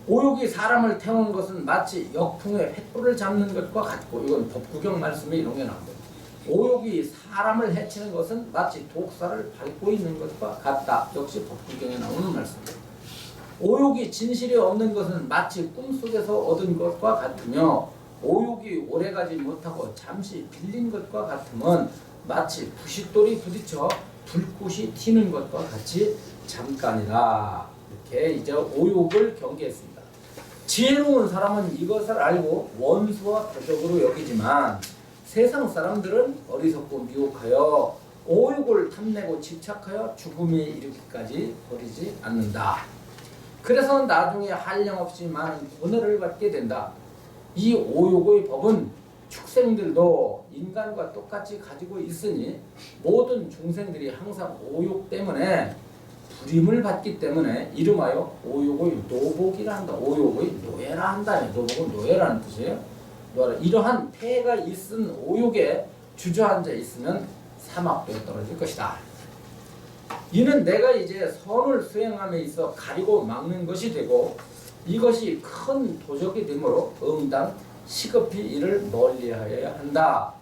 오욕이 사람을 태우는 것은 마치 역풍에 횃불을 잡는 것과 같고, 이건 법구경 말씀에 이런 게 나옵니다. 오욕이 사람을 해치는 것은 마치 독사를 밟고 있는 것과 같다. 역시 법구경에 나오는 말씀입니다. 오욕이 진실이 없는 것은 마치 꿈속에서 얻은 것과 같으며, 오욕이 오래가지 못하고 잠시 빌린 것과 같으면 마치 부싯돌이 부딪혀 불꽃이 튀는 것과 같이 잠깐이다. 이렇게 이제 오욕을 경계했습니다. 지혜로운 사람은 이것을 알고 원수와 도적으로 여기지만, 세상 사람들은 어리석고 미혹하여 오욕을 탐내고 집착하여 죽음에 이르기까지 버리지 않는다. 그래서 나중에 한량없이 많은 고뇌를 받게 된다. 이 오욕의 법은 축생들도 인간과 똑같이 가지고 있으니, 모든 중생들이 항상 오욕 때문에 불임을 받기 때문에 이름하여 오욕의 노복이라 한다. 오욕의 노예라 한다. 노복은 노예라는 뜻이에요. 이러한 폐가 있은 오욕에 주저앉아 있으면 사막도에 떨어질 것이다. 이는 내가 이제 선을 수행함에 있어 가리고 막는 것이 되고, 이것이 큰 도적이 되므로 응당 시급히 이를 멀리하여야 한다.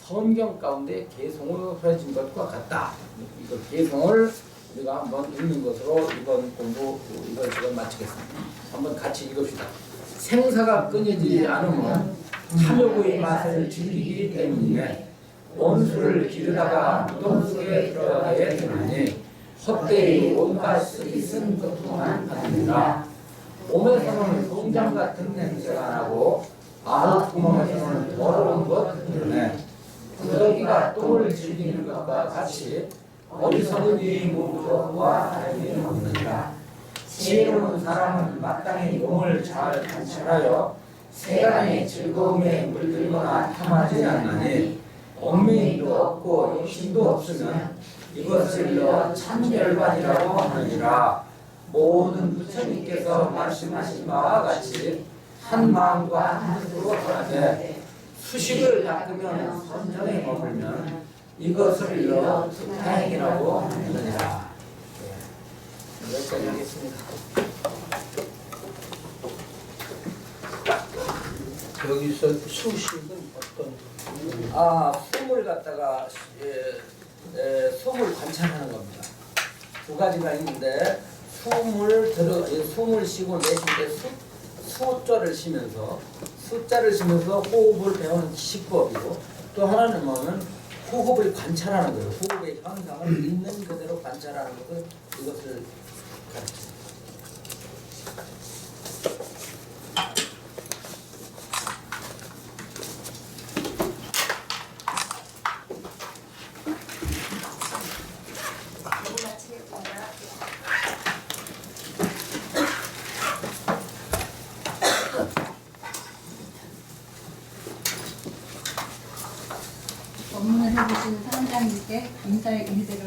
성경 가운데 개송을 해진 것과 같다. 이거 개송을 우리가 한번 읽는 것으로 이번 공부, 이번 시간 마치겠습니다. 한번 같이 읽읍시다. 생사가 끊이지 않으면 탐욕의 맛을 즐기기 때문이네. 원수를 기르다가 무덤 속에 들어가게 되나니 헛되이 온갖 쓰기 쓴 고통만 받느니라. 몸에서는 공장 같은 냄새가 나고 아랫구멍에서는 더러운 것 드러내. 구더기가 똥을 즐기는 것과 같이 어리석은 이 모두와 알기는 없느니라. 지혜로운 사람은 마땅히 몸을 잘 관찰하여 세간의 즐거움에 물들거나 탐하지 않나니, 얽매이도 없고 욕심도 없으면 이것을 너 참멸반이라고 하느니라. 모든 부처님께서 말씀하신 바와 같이 한 마음과 한 뜻으로 하되, 수식을 닦으면 선정에 머물면 이것을 일러 다행이라고 하느니라. 여기까지 하겠습니다. 여기서 수식은 어떤? 숨을 갖다가 숨을 관찰하는 겁니다. 두 가지가 있는데 숨을 쉬고 내쉴 때 수자를 쉬면서 호흡을 배우는 기식법이고, 또 하나는 뭐냐면 호흡을 관찰하는 거예요. 호흡의 현상을 있는 그대로 관찰하는 것을 이것을 가르칩니다. 업무를 해주신 사원장님께 인사의 일대로